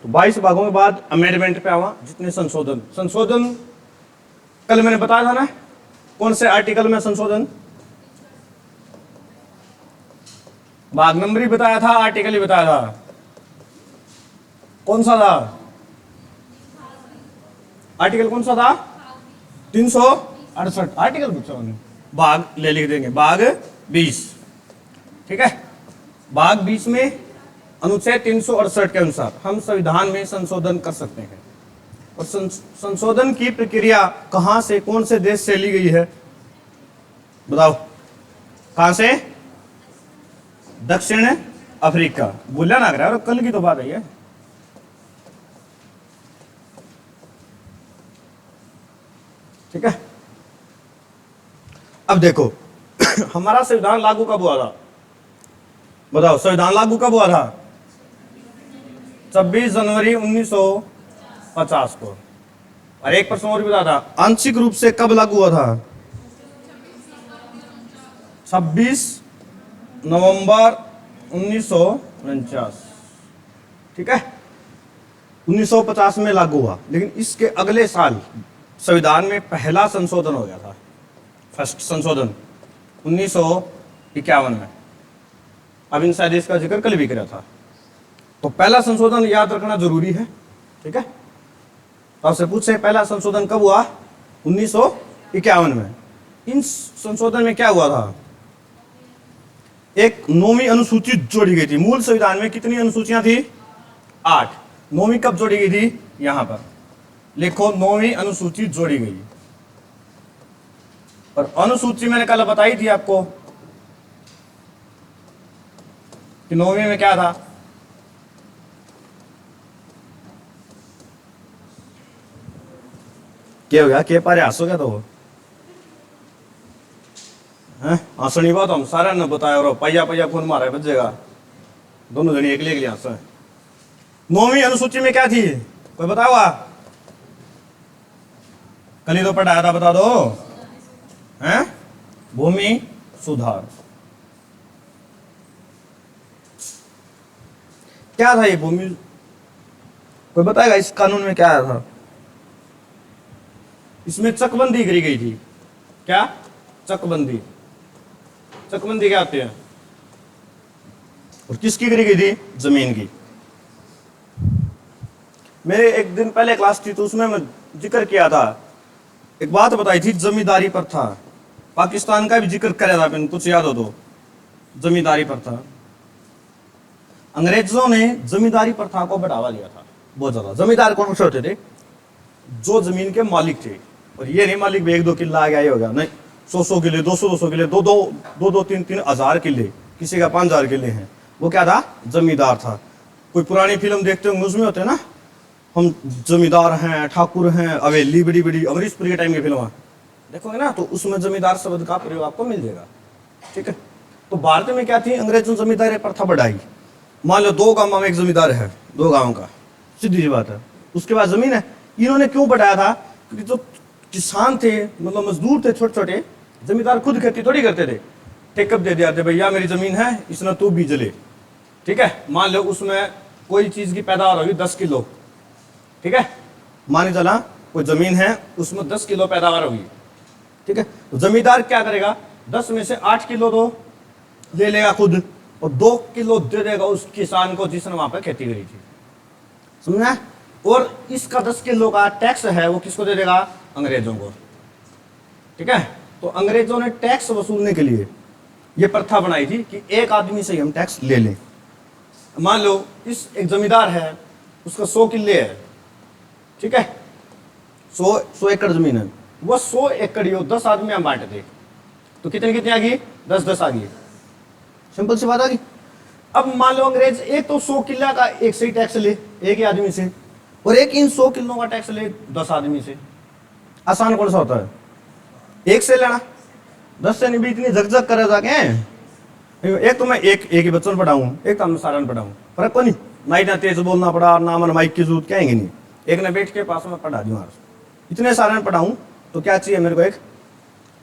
22 भागों के बाद अमेंडमेंट पे आवा, जितने संशोधन संशोधन कल मैंने बताया था ना, कौन से आर्टिकल में संशोधन, भाग नंबर ही बताया था, आर्टिकल ही बताया था, कौन सा था आर्टिकल, कौन सा था 368 आर्टिकल पूछा उन्होंने, भाग ले लिख देंगे, भाग 20, ठीक है। भाग 20 में अनुच्छेद 368 के अनुसार हम संविधान में संशोधन कर सकते हैं। और संशोधन की प्रक्रिया कहां से, कौन से देश से ली गई है, बताओ कहां से, दक्षिण अफ्रीका, भूलना ना करा, और कल की तो बात है ये। ठीक है, अब देखो हमारा संविधान लागू कब हुआ था, बताओ संविधान लागू कब हुआ था, 26 जनवरी 1950 को। और एक प्रश्न और भी बता था, आंशिक रूप से कब लागू हुआ था, 26 नवंबर 1949, ठीक है, 1950 में लागू हुआ। लेकिन इसके अगले साल संविधान में पहला संशोधन हो गया था, फर्स्ट संशोधन 1951 में। अब इन शायद इसका जिक्र कल भी करा था। तो पहला संशोधन याद रखना जरूरी है, ठीक है। तो आपसे पूछे पहला संशोधन कब हुआ, 1951 में। इन संशोधन में क्या हुआ था, एक 9वीं अनुसूची जोड़ी गई थी। मूल संविधान में कितनी अनुसूचियां थी, 8, 9वीं कब जोड़ी गई थी, यहां पर लिखो 9वीं अनुसूची जोड़ी गई। और अनुसूची मैंने कल बताई थी आपको कि 9वीं में क्या था, क्या हो गया, के पारे हंसो क्या, तो हंसनी बात हम सारा ने बताया, और पैया पैया खून मारा बचेगा, दोनों जनी एक ले हंस। 9वीं अनुसूची में क्या थी, कोई बताओ, कल ही तो पढ़ाया था, बता दो, हैं, भूमि सुधार। क्या था ये भूमि, कोई बताएगा इस कानून में क्या आया था, इसमें चकबंदी करी गई थी, क्या चकबंदी, चकबंदी क्या होती है, और किसकी करी गई थी, जमीन की। मेरे एक दिन पहले क्लास थी तो उसमें मैं जिक्र किया था, एक बात बताई थी, जमींदारी प्रथा, पाकिस्तान का भी जिक्र कराया था मैंने, कुछ याद हो तो, जमींदारी प्रथा। अंग्रेजों ने जमींदारी प्रथा को बढ़ावा दिया था बहुत ज्यादा। जमींदार कौन से होते थे, जो जमीन के मालिक थे, और ये नहीं मालिक भी 1-2 किला आ गया ये हो गया, नहीं, 100 किले, 200 किले, 2-3 हजार किले, किसी का 5000 किले हैं, वो क्या था, जमींदार था। कोई पुरानी फिल्म देखते होंगे उसमें होते हैं ना, हम जमींदार हैं, ठाकुर हैं, हवेली बड़ी बड़ी, अमरीशपुरी के टाइम की फिल्म देखोगे ना, तो उसमें जमींदार शब्द का प्रयोग आपको मिल जाएगा, ठीक है। तो भारत में क्या थी, अंग्रेजों ने जमींदारी प्रथा बढ़ाई। मान लो 2 गांव में एक जमींदार है, 2 गांव का, सीधी सी बात है, उसके पास जमीन है। इन्होंने क्यों बढ़ाया था, क्योंकि जो किसान थे, मतलब मजदूर थे छोटे छोटे, जमींदार खुद खेती थोड़ी करते थे, टेकअप दे दिया, भैया मेरी जमीन है, इसने तू बीज ले, ठीक है। मान लो उसमें कोई चीज की पैदावार होगी 10 किलो, ठीक है, मान चला कोई जमीन है उसमें 10 किलो पैदावार होगी, ठीक है। तो जमींदार क्या करेगा, 10 में से 8 किलो तो ले लेगा खुद, और 2 किलो दे देगा उस किसान को जिसने वहां पर खेती करी थी, समझा। और इसका 10 किलो का टैक्स है वो किसको दे देगा, अंग्रेजों को, ठीक है। तो अंग्रेजों ने टैक्स वसूलने के लिए ये प्रथा बनाई थी कि एक आदमी से ही हम टैक्स ले लें। मान लो इस एक जमींदार है, उसका 100 किले है, ठीक है, 100 एकड़ जमीन है, वो 100 एकड़ 10 आदमी हम बांटे थे, तो कितनी आ गई, 10-10 आ गई, सिंपल सी बात आ गई। अब मान लो अंग्रेज एक तो 100 किला का एक से ही टैक्स ले, एक ही आदमी से, और एक इन 100 किलो का टैक्स ले 10 आदमी से। आसान कौन सा होता है, एक से लेना, 10 से नहीं भी इतनी झकझक करे जाके। एक तो मैं एक ही बच्चों को पढ़ाऊं, एक तो मैं सारा पढ़ाऊं, फर्क को नहीं, ना इतना तेज बोलना पड़ा, ना मन माइक की जरूरत कहेंगे नहीं, एक ने बैठ के पास में पढ़ा दी, इतने सारे पढ़ाऊं तो क्या चाहिए मेरे को, एक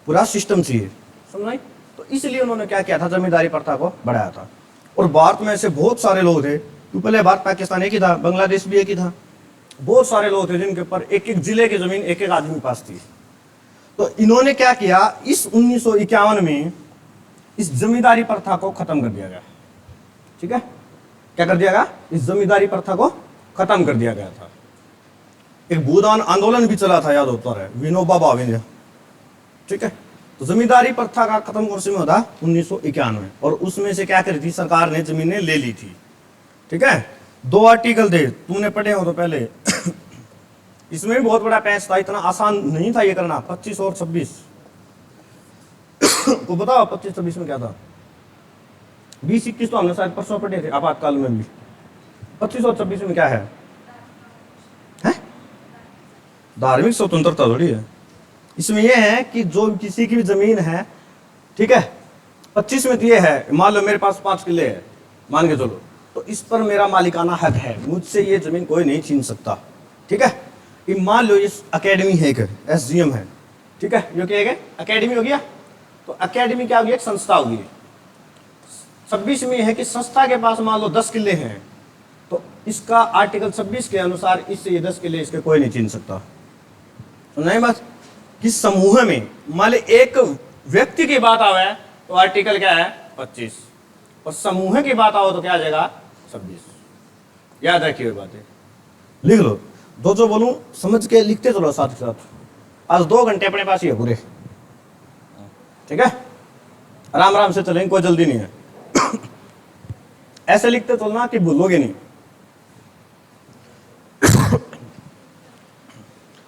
पूरा सिस्टम चाहिए, समझ। तो इसलिए उन्होंने क्या किया था, जमींदारी प्रथा को बढ़ाया था। और भारत में ऐसे बहुत सारे लोग थे, तो पहले भारत पाकिस्तान एक ही था, बांग्लादेश भी एक ही था, बहुत सारे लोग थे जिनके ऊपर एक एक जिले की जमीन एक एक आदमी के पास थी। तो इन्होंने क्या किया, इस 1951 में इस जमींदारी प्रथा को खत्म कर दिया गया। ठीक है, क्या कर दिया गया, इस जमींदारी प्रथा को खत्म कर दिया गया था। एक भूदान आंदोलन भी चला था, याद होता है, विनोबा भावे ने। ठीक है, तो जमींदारी प्रथा का खत्म कौन से में होता, 1991, और उसमें से क्या करी थी सरकार ने, जमीनें ले ली थी। ठीक है, 2 आर्टिकल थे, तुमने पढ़े हो तो पहले। इसमें भी बहुत बड़ा पैंच था, इतना आसान नहीं था ये करना। 25 और 26 को बताओ, 25-26 में क्या था। 20-21 तो हमने शायद परसों पढ़े थे आपातकाल में भी। 25 और 26 में क्या है, धार्मिक स्वतंत्रता थोड़ी है। इसमें यह है कि जो किसी की भी जमीन है, ठीक है, 25 में तो ये है, मान लो मेरे पास 5 किले है, मान के चलो, तो इस पर मेरा मालिकाना हक है, मुझसे ये जमीन कोई नहीं छीन सकता। ठीक है, ये मान लो इस अकेडमी है, एक SGM है, ठीक है, जो कि एक अकेडमी हो गया, तो अकेडमी क्या होगी, एक संस्था होगी। 26 में है कि संस्था के पास मान लो 10 किले हैं, तो इसका आर्टिकल 26 के अनुसार इससे ये 10 किले इसके कोई नहीं छीन सकता। तो नहीं बस किस समूह में मान लो एक व्यक्ति की बात आवे तो आर्टिकल क्या है, 25, और समूह की बात आओ तो क्या आ जाएगा, 26। याद रखिए बातें, लिख लो, जो बोलूं समझ के लिखते चलो साथ के साथ। आज 2 घंटे अपने पास ही है पूरे। ठीक है, आराम आराम से चलेंगे, कोई जल्दी नहीं है। ऐसे लिखते चलना कि भूलोगे नहीं।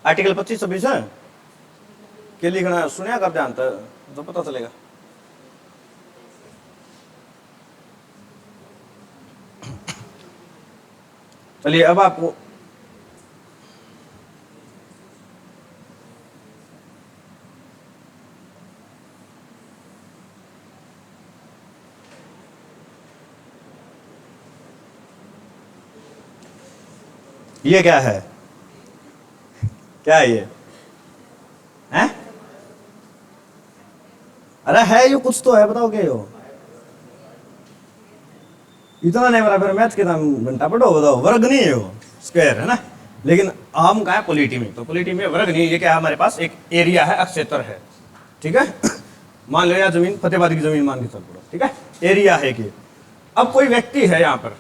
आर्टिकल 25-26 है के लिखना, सुनिया कब जानता है तो पता चलेगा। चलिए अब आपको ये क्या है, क्या है ये है? अरे है ये कुछ तो है, बताओ क्या हो। इतना नहीं बराबर मैथ के नाम घंटा पढ़ो, बताओ। वर्ग नहीं है वो, स्क्वायर है ना। लेकिन हम कहा है पॉलिटी में, तो पॉलिटी में वर्ग नहीं, ये क्या है, हमारे पास एक एरिया है, क्षेत्र है। ठीक है, मान लो या जमीन फतेहाबाद की जमीन मान के चल पड़ो, ठीक है, एरिया है कि। अब कोई व्यक्ति है यहाँ पर,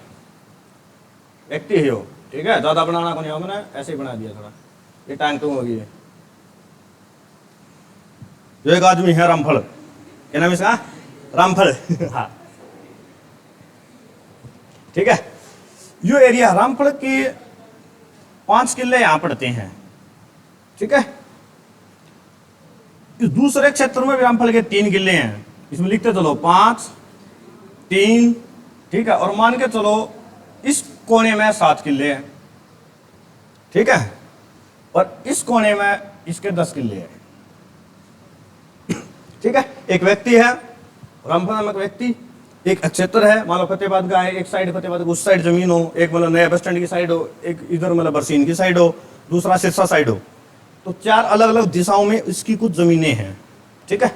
व्यक्ति है वो, ठीक है, ज्यादा बनाना को नहीं हो, मैंने ऐसे ही बना दिया थोड़ा, ये टांग तो होगी। जो एक आदमी है रामफल, क्या नाम इसका, रामफल। हाँ ठीक है, यो एरिया रामफल की 5 किले यहां पड़ते हैं। ठीक है, इस दूसरे क्षेत्र में भी रामफल के 3 किले हैं, इसमें लिखते चलो 5, 3, ठीक है, और मान के चलो इस कोने में 7 किले हैं। ठीक है, और इस कोने में इसके 10 किले हैं। ठीक है, एक व्यक्ति है रामफल नामक व्यक्ति, एक क्षेत्र है, मान लो फतेहाबाद का है, एक साइड फतेहाबाद उस साइड जमीन हो, एक मतलब नया बस स्टैंड की साइड हो, एक इधर मतलब बरसीन की साइड हो, दूसरा सिरसा साइड हो, तो 4 अलग अलग दिशाओं में इसकी कुछ जमीनें हैं। ठीक है,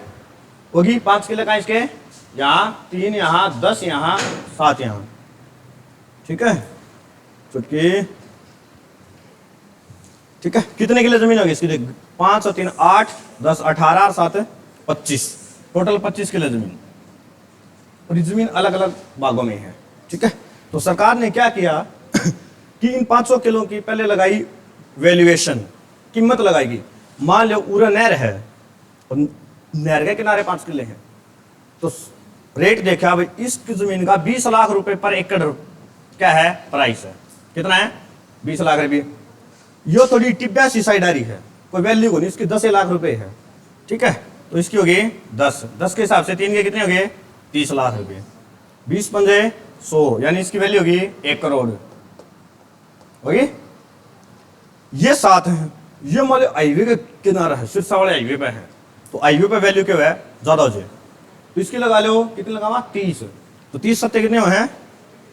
होगी 5 किले का इसके, यहाँ 3, यहाँ 10, यहाँ 7, यहाँ। ठीक है, चुटकी, ठीक है, कितने किले जमीन होगी इसकी, 5 और 3 8, 10, 18 और 7 25, टोटल 25 किले जमीन, और ये जमीन अलग अलग भागों में है। ठीक है, तो सरकार ने क्या किया कि इन 500 किलों की पहले लगाई वैल्यूएशन, कीमत लगाएगी। मान लो उरा नहर है और नहर के किनारे 5 किले हैं, तो रेट देखा भाई इस जमीन का 20 लाख रुपए पर एकड़ क्या है, प्राइस है। कितना है, 20 लाख रुपये। यो थोड़ी टिब्बा सी साइड आ रही है, कोई वैल्यू नहीं, इसकी 10 लाख रुपए है। ठीक है, तो इसकी होगी 10 के हिसाब से 3 के कितने हो गए, 30 लाख रुपए। 20 पंजे 100, यानी इसकी वैल्यू होगी 1 करोड़ होगी। ये 7 है, ये मान लो हाईवे के किनारा है, सिरसा वाले हाईवे पे है, तो हाईवे पे वैल्यू क्या है, ज्यादा हो जाए, तो इसकी लगा लो, कितने लगावा 30, तो 30 सत्ते कितने हैं,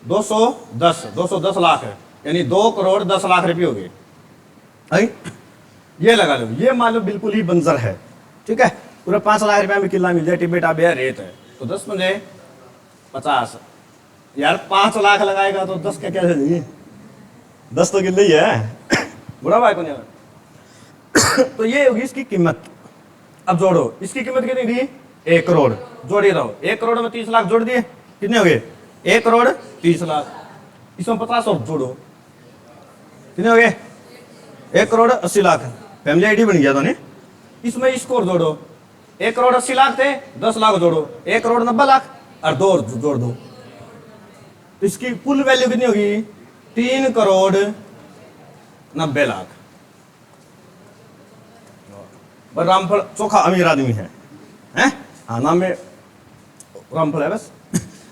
210 लाख है, यानी 2 करोड़ 10 लाख रुपये हो गए। ये लगा लो, ये मान लो बिल्कुल ही बंजर है। ठीक है, पूरा 5 लाख रुपया में किला मिल जाए, टिबेटा बे रेत है, तो 10 पंजे 50, यार 5 लाख लगाएगा तो 10 का क्या है, 10 तो किले ही है। बुरा भाई को नहीं। तो ये होगी इसकी कीमत। अब जोड़ो, इसकी कीमत कितनी थी, 1 करोड़। जोड़ ही रहो, 1 करोड़ में 30 लाख जोड़ दिए, कितने हो गए, 1 करोड़ 30 लाख। इसमें 50 और जोड़ो, कितने हो गए, 1 करोड़ 80 लाख। फैमिली आईडी बन गया तो नहीं। इसमें इसको और जोड़ो, 1 करोड़ 80 लाख थे, 10 लाख जोड़ो, 1 करोड़ 90 लाख और 2 और जोड़ दो, तो इसकी कुल वैल्यू कितनी होगी, 3 करोड़ 90 लाख। पर रामफल चोखा अमीर आदमी है, हैं? हाँ, नाम में रामफल है बस।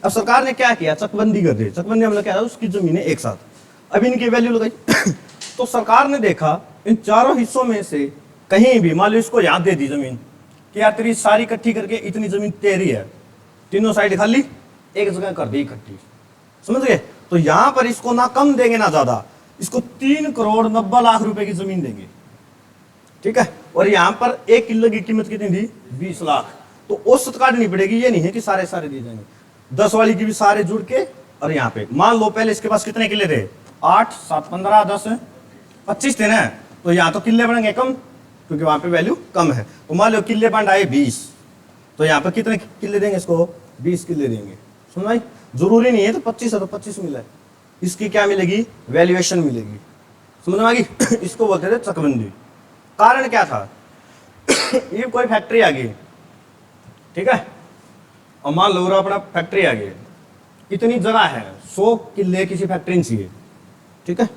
अब सरकार ने क्या किया, चकबंदी कर दी। चकबंदी मतलब क्या है, उसकी जमीनें एक साथ, अब इनकी वैल्यू लगाई। तो सरकार ने देखा इन चारों हिस्सों में से कहीं भी, मान लो इसको याद दे दी जमीन कि यार तेरी सारी इकट्ठी करके इतनी जमीन तेरी है, तीनों साइड खाली, एक जगह कर दी इकट्ठी, समझ गए। तो यहां पर इसको ना कम देंगे ना ज्यादा, इसको 3 करोड़ 90 लाख रुपए की जमीन देंगे, ठीक है। और यहां पर 1 किलो की कीमत कितनी थी, 20 लाख। तो औसत काटनी पड़ेगी, ये नहीं है कि सारे सारे दिए जाएंगे, 10 वाली की भी सारे जुड़ के। और यहाँ पे मान लो पहले इसके पास कितने किले थे, 8 7 15 10 25 थे ना, तो यहाँ तो किले बढ़ेंगे कम, क्योंकि वहां पे वैल्यू कम है। तो मान लो किले बंड आए 20, तो यहाँ पे कितने किले देंगे इसको, 20 किले देंगे। सुन भाई, जरूरी नहीं है तो 25 है तो 25 मिला है, इसकी क्या मिलेगी, वैल्यूएशन मिलेगी, समझ में आ गई। इसको बोलते थे चकबंदी। कारण क्या था, ये कोई फैक्ट्री आ गई, ठीक है, और मान लो अपना फैक्ट्री आ गई, इतनी जगह है, 100 किले किसी फैक्ट्री चाहिए, ठीक है।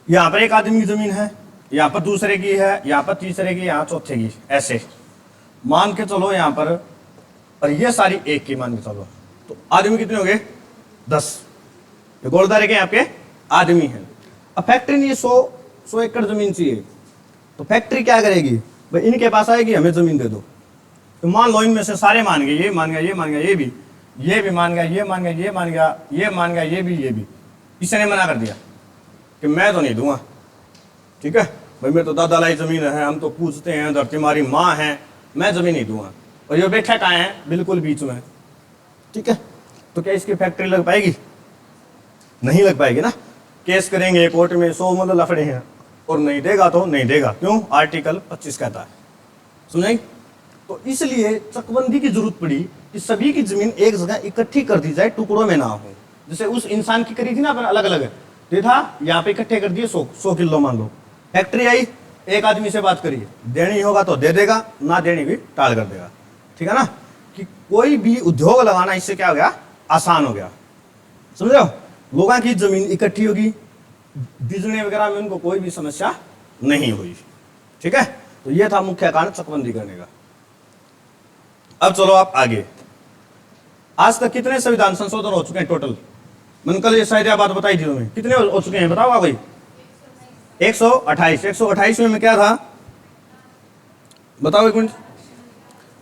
यहाँ पर एक आदमी की जमीन है, यहाँ पर दूसरे की है, यहाँ पर तीसरे की, यहाँ चौथे की, ऐसे मान के चलो यहाँ पर, और ये सारी एक की मान के चलो, तो आदमी कितने हो गए, 10। ये गोलदारे के आपके आदमी हैं। अब फैक्ट्री ने 100 एकड़ जमीन चाहिए, तो फैक्ट्री क्या करेगी भाई, इनके पास आएगी, हमें जमीन दे दो। तो मान लो इनमें से सारे मान गए, ये मान गया, ये मान गया, ये भी मान गया, ये मान गया, ये मान गया, ये मान गया, ये भी। इसने मना कर दिया कि मैं तो नहीं दूंगा, ठीक है भाई, मेरे तो दादा लाई जमीन है, हम तो पूछते हैं, धरती हमारी माँ है, मैं जमीन नहीं दूंगा। और ये बैठा कहाँ है, बिल्कुल बीच में, ठीक है। तो क्या इसकी फैक्ट्री लग पाएगी, नहीं लग पाएगी ना। केस करेंगे कोर्ट में, 100 मतलब लफड़े हैं, और नहीं देगा तो नहीं देगा, क्यों, आर्टिकल 25 कहता है, समझेंगे। तो इसलिए चकबंदी की जरूरत पड़ी कि सभी की जमीन एक जगह इकट्ठी कर दी जाए, टुकड़ों में ना हो। जैसे उस इंसान की करी थी ना अपन अलग अलग, देखा यहाँ पे इकट्ठे कर दिए 100 किलो, मान लो फैक्ट्री आई, एक आदमी से बात करिए, देनी होगा तो दे देगा, ना देनी भी टाल कर देगा, ठीक है ना। कि कोई भी उद्योग लगाना इससे क्या हो गया, आसान हो गया, समझ रहे हो। लोगों की जमीन इकट्ठी होगी, बिजने वगैरह में उनको कोई भी समस्या नहीं हुई, ठीक है। तो यह था मुख्य कारण चकबंदी करने का। अब चलो आप आगे, आज तक कितने संविधान संशोधन हो चुके हैं टोटल, मैंने कल ये शायद बात बताई थी तुम्हें, कितने हो चुके हैं बताओ भाई, 128। 128 में क्या था बताओ एक मिनट।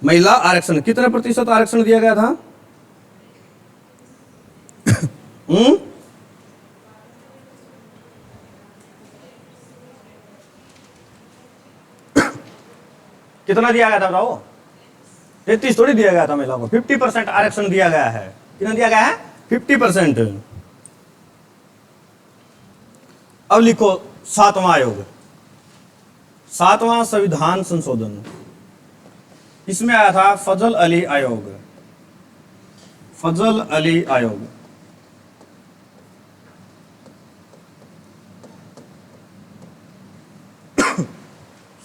महिला आरक्षण, कितने प्रतिशत आरक्षण दिया गया था, कितना दिया गया था बताओ, 33 थोड़ी दिया गया था महिला को, 50% आरक्षण दिया गया है। कितना दिया गया है, 50%। अब लिखो 7वां आयोग, 7वां संविधान संशोधन, इसमें आया था फजल अली आयोग, फजल अली आयोग।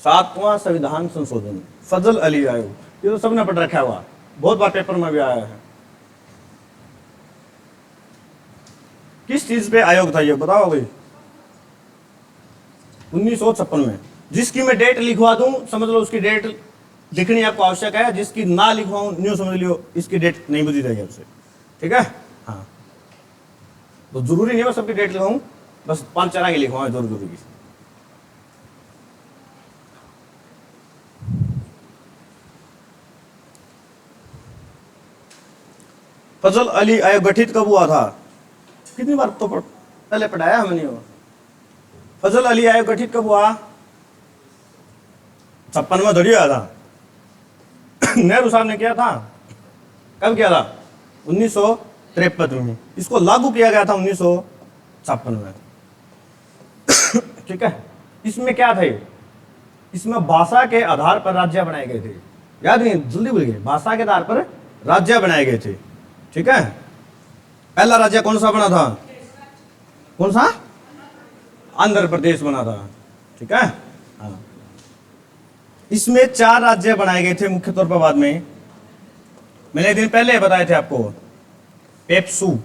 सातवां संविधान संशोधन, फजल अली आयोग, ये तो सबने पढ़ रखा हुआ, बहुत बार पेपर में भी आया है। किस चीज पे आयोग था ये बताओ भाई, 1956 में। जिसकी मैं डेट लिखवा दूं समझ लो उसकी डेट लिखनी आपको आवश्यक है, जिसकी ना लिखवाऊं न्यू समझ लियो इसकी डेट नहीं बुझी जाएगी आपसे, ठीक है। हाँ, तो जरूरी नहीं है सबकी डेट लिखवाऊं, बस 5-4 आगे लिखवाऊं जरूरी की। फजल अली आयोग गठित कब हुआ था, कितनी बार तो पहले पढ़ाया हमने वो। फजल अली आयोग गठित कब हुआ, 56 में धड़ी आया था। नेहरू साहब ने किया था, कब किया था, 1956 53 में। इसको लागू किया गया था 1956 में। ठीक है, इसमें क्या थे, इसमें भाषा के आधार पर राज्य बनाए गए थे। याद नहीं, जल्दी बोलिए, भाषा के आधार पर राज्य बनाए गए थे। ठीक है, पहला राज्य कौन सा बना था, कौन सा, आंध्र प्रदेश बना था। ठीक है, हाँ। इसमें 4 राज्य बनाए गए थे मुख्य तौर पर। बाद में मैंने एक दिन पहले बताए थे आपको, पेप्सू,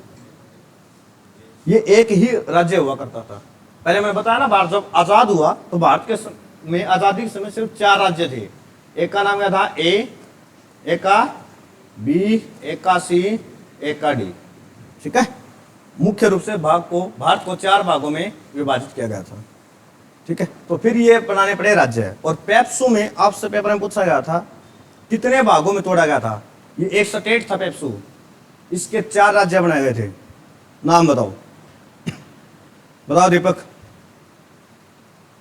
ये एक ही राज्य हुआ करता था। पहले मैंने बताया ना, भारत जब आजाद हुआ तो भारत के में आजादी के समय सिर्फ 4 राज्य थे। एक का नाम क्या था, ए, एक का बी, एक का सी, एक का डी। ठीक है, मुख्य रूप से भारत को 4 भागों में विभाजित किया गया था। ठीक है, तो फिर ये बनाने पड़े राज्य। और पेप्सू में आपसे पेपर में पूछा गया था कितने भागों में तोड़ा गया था। ये एक स्टेट था पेप्सू, इसके 4 राज्य बनाए गए थे। नाम बताओ, बताओ दीपक।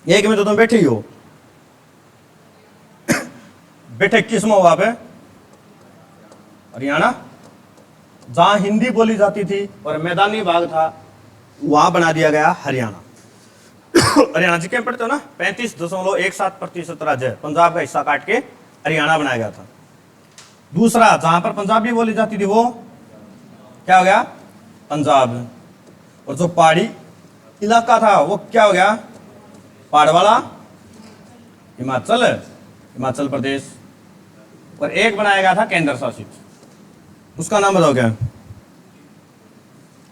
एक में तो तुम बैठे ही हो। बैठे किसमें हो आप, हरियाणा, जहां हिंदी बोली जाती थी और मैदानी भाग था वहां बना दिया गया हरियाणा। हरियाणा जी के पढ़ते हो ना, 35.17% राज्य, पंजाब का हिस्सा काट के हरियाणा बनाया गया था। दूसरा, जहां पर पंजाबी बोली जाती थी वो क्या हो गया, पंजाब। और जो पहाड़ी इलाका था वो क्या हो गया, पहाड़ वाला हिमाचल प्रदेश। और एक बनाया गया था केंद्र शासित, उसका नाम बताओ क्या,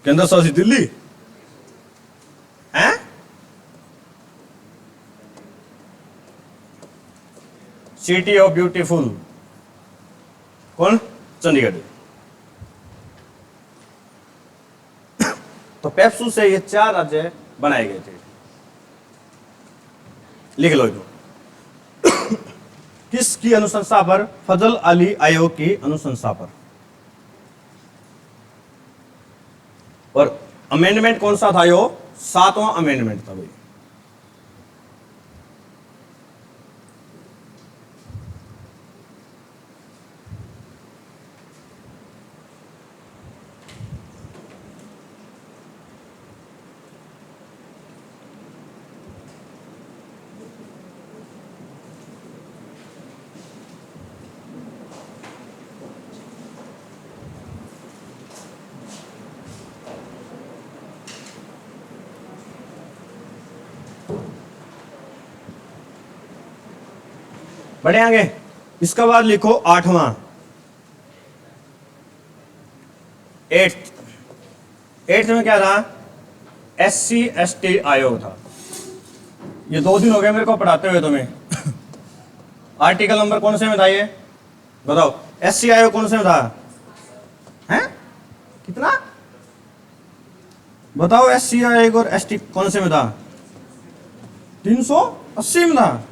केंद्र शासित दिल्ली है। सिटी ऑफ ब्यूटीफुल, कौन, चंडीगढ़। तो पेप्सू से ये 4 राज्य बनाए गए थे। लिख लो इनको। किसकी अनुशंसा पर, फजल अली आयोग की अनुशंसा पर। और अमेंडमेंट कौन सा था, यो 7वां अमेंडमेंट था भाई। बढ़े आगे, इसका बाद लिखो 8वां, 8th में क्या था, SC/ST आयोग था। ये 2 दिन हो गए मेरे को पढ़ाते हुए तुम्हें। आर्टिकल नंबर कौन से में था ये बताओ, SC आयोग कौन से में था, हैं कितना बताओ, SC आयोग और ST कौन से में था, 380 में था।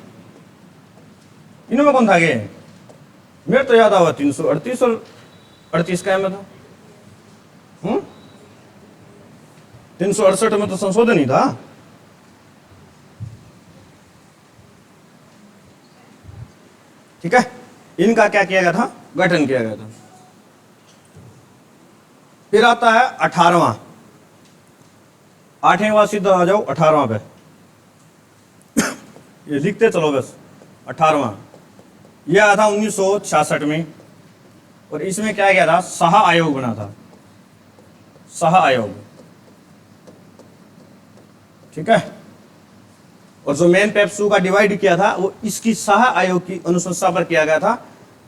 इनमें कौन था आगे, मेरे तो याद आवा 338 और 38 का में था। 368 में तो संशोधन ही था। ठीक है, इनका क्या किया गया था, गठन किया गया था। फिर आता है 18वां, 8वें बाद सीधा आ जाओ 18वां पे। ये लिखते चलो बस। 18वां यह आया था 1966 में। और इसमें क्या किया था, शाह आयोग बना था, शाह आयोग। ठीक है, और जो मेन पेप्सू का डिवाइड किया था वो इसकी शाह आयोग की अनुशंसा पर किया गया था।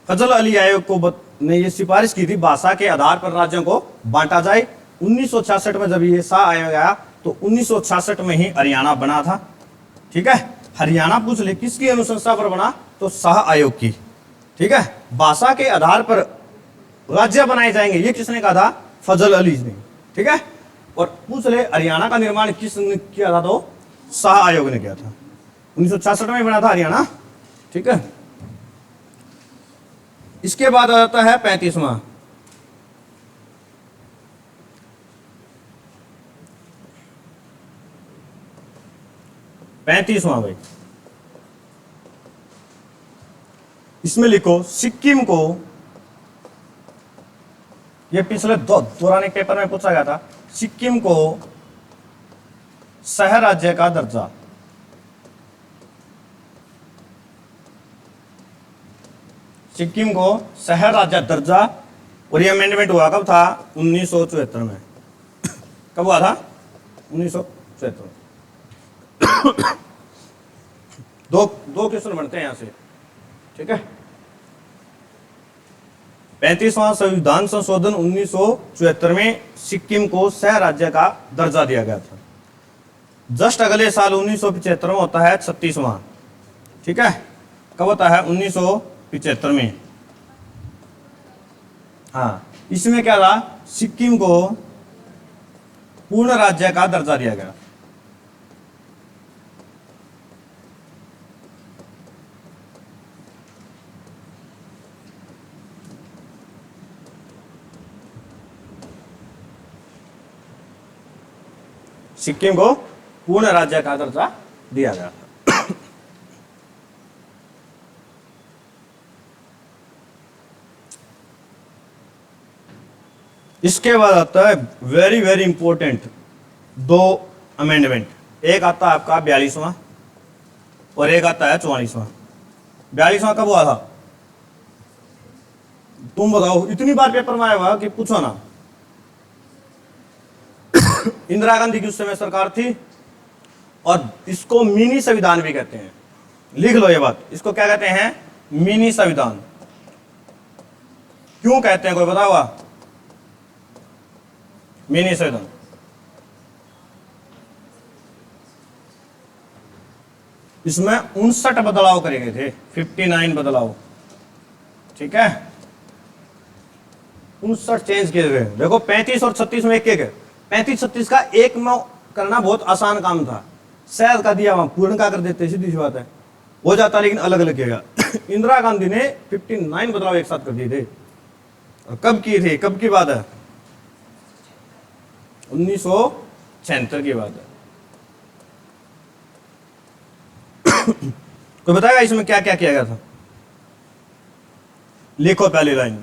फजल अली आयोग को ने ये सिफारिश की थी भाषा के आधार पर राज्यों को बांटा जाए। 1966 में जब ये शाह आयोग आया तो 1966 में ही हरियाणा बना था। ठीक है, हरियाणा पूछ ले किसकी अनुशंसा पर बना, तो शाह आयोग की। ठीक है, भाषा के आधार पर राज्य बनाए जाएंगे, ये किसने कहा था, फजल अली ने। ठीक है, और पूछ ले हरियाणा का निर्माण किसने किया था, तो शाह आयोग ने किया था। 1966 में बना था हरियाणा। ठीक है, इसके बाद आता है 35वां, भाई। इसमें लिखो सिक्किम को ये पिछले पौराणिक पेपर में पूछा गया था। सिक्किम को शहर राज्य का दर्जा, सिक्किम को शहर राज्य दर्जा, और ये अमेंडमेंट हुआ कब था? 1974 में। कब हुआ था? 1974 में। दो क्वेश्चन बनते हैं यहां से, ठीक है। 35वां संविधान संशोधन 1974 में सिक्किम को शहर राज्य का दर्जा दिया गया था। जस्ट अगले साल 1975 में होता है 36वां, ठीक है। कब होता है? 1975 में। हाँ, इसमें क्या था? सिक्किम को पूर्ण राज्य का दर्जा दिया गया। सिक्किम को पूर्ण राज्य का दर्जा दिया गया। इसके बाद आता है वेरी वेरी इंपॉर्टेंट दो अमेंडमेंट। एक आता है आपका 42वां और एक आता है 44वां। 42वां कब हुआ था? तुम बताओ, इतनी बार पेपर में आया हुआ कि पूछो ना। इंदिरा गांधी की उस समय सरकार थी, और इसको मिनी संविधान भी कहते हैं। लिख लो ये बात, इसको क्या कहते हैं? मिनी संविधान। क्यों कहते हैं, कोई बता हुआ? मिनी संविधान इसमें 59 बदलाव करे गए थे, 59 बदलाव, ठीक है। 59 चेंज किए गए। देखो 35 और 36 में एक एक है। 35-36 का एक में करना बहुत आसान काम था। शहर का दिया वहां पूर्ण का कर देते, सीधी सी बात है, हो जाता, लेकिन अलग अलग किया। इंदिरा गांधी ने 59 बदलाव एक साथ कर दिए थे। और कब किए थे? कब की बात है? 1976 की बात है। कोई बताएगा इसमें क्या क्या किया गया था? लिखो पहली लाइन।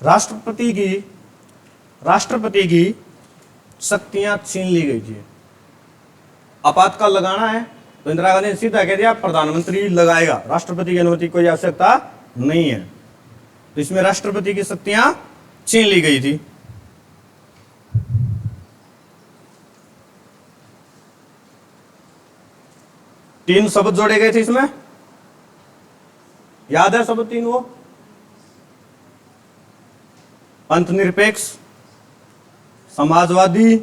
राष्ट्रपति की शक्तियां छीन ली गई थी। आपातकाल लगाना है तो इंदिरा गांधी ने सीधा कह दिया प्रधानमंत्री लगाएगा, राष्ट्रपति की अनुमति कोई आवश्यकता नहीं है। तो इसमें राष्ट्रपति की शक्तियां छीन ली गई थी। तीन शब्द जोड़े गए थे इसमें, याद है शब्द तीन? वो पंथनिरपेक्ष, समाजवादी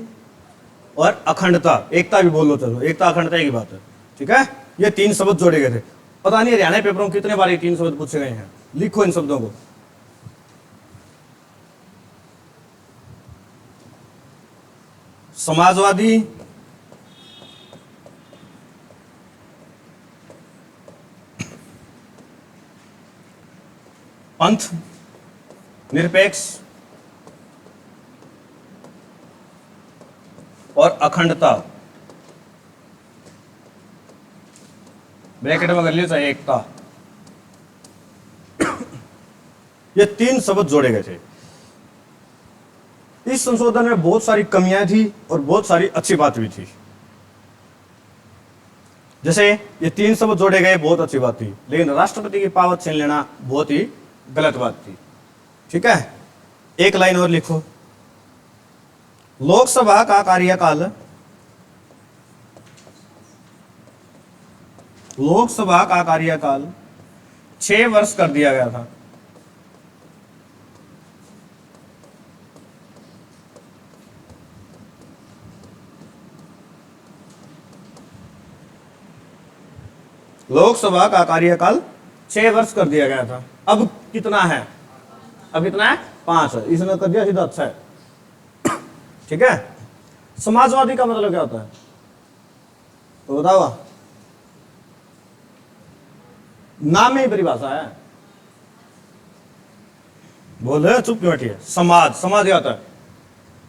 और अखंडता। एकता भी बोल लो, चलो एकता अखंडता की बात है, ठीक है। ये तीन शब्द जोड़े गए थे। पता नहीं हरियाणा पेपरों में कितने बार ये तीन शब्द पूछे गए हैं। लिखो इन शब्दों को। समाजवादी, पंथ निरपेक्ष और अखंडता। ब्रैकेट में कर लिया चाहे एकता। ये तीन शब्द जोड़े गए थे। इस संशोधन में बहुत सारी कमियां थी और बहुत सारी अच्छी बात भी थी। जैसे ये तीन शब्द जोड़े गए, बहुत अच्छी बात थी, लेकिन राष्ट्रपति की पावर छीन लेना बहुत ही गलत बात थी, ठीक है। एक लाइन और लिखो। लोकसभा का कार्यकाल 6 वर्ष कर दिया गया था। लोकसभा का कार्यकाल 6 वर्ष कर दिया गया था। अब कितना है? अब कितना है? 5 है। इसने कर दिया सीधा, अच्छा है, ठीक है। समाजवादी का मतलब क्या होता है तो बताओ? नाम में ही परिभाषा है। बोले चुप क्यों बैठी है? समाज, समाज क्या होता है?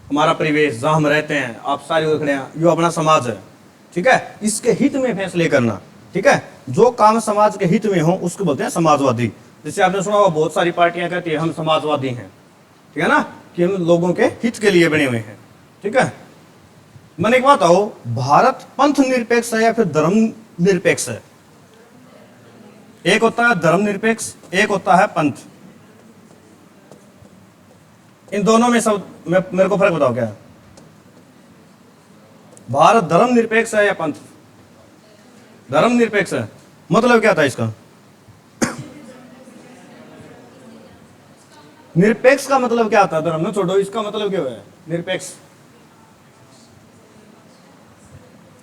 हमारा परिवेश जहां हम रहते हैं, आप सारे खड़े हैं, यो अपना समाज है, ठीक है। इसके हित में फैसले करना, ठीक है। जो काम समाज के हित में हो उसको बोलते हैं समाजवादी। जैसे आपने सुना होगा बहुत सारी पार्टियां कहती है हम समाजवादी हैं, ठीक है ना। कि हम लोगों के हित के लिए बने हुए हैं। ठीक है, मैंने एक बात आओ, भारत पंथ निरपेक्ष है या फिर धर्म निरपेक्ष है? एक होता है धर्म निरपेक्ष, एक होता है पंथ। इन दोनों में सब मेरे को फर्क बताओ क्या है? भारत धर्म निरपेक्ष है या पंथ? धर्म निरपेक्ष है। मतलब क्या था इसका? निरपेक्ष का मतलब क्या आता है? धर्म न छोड़ो, इसका मतलब क्या है निरपेक्ष?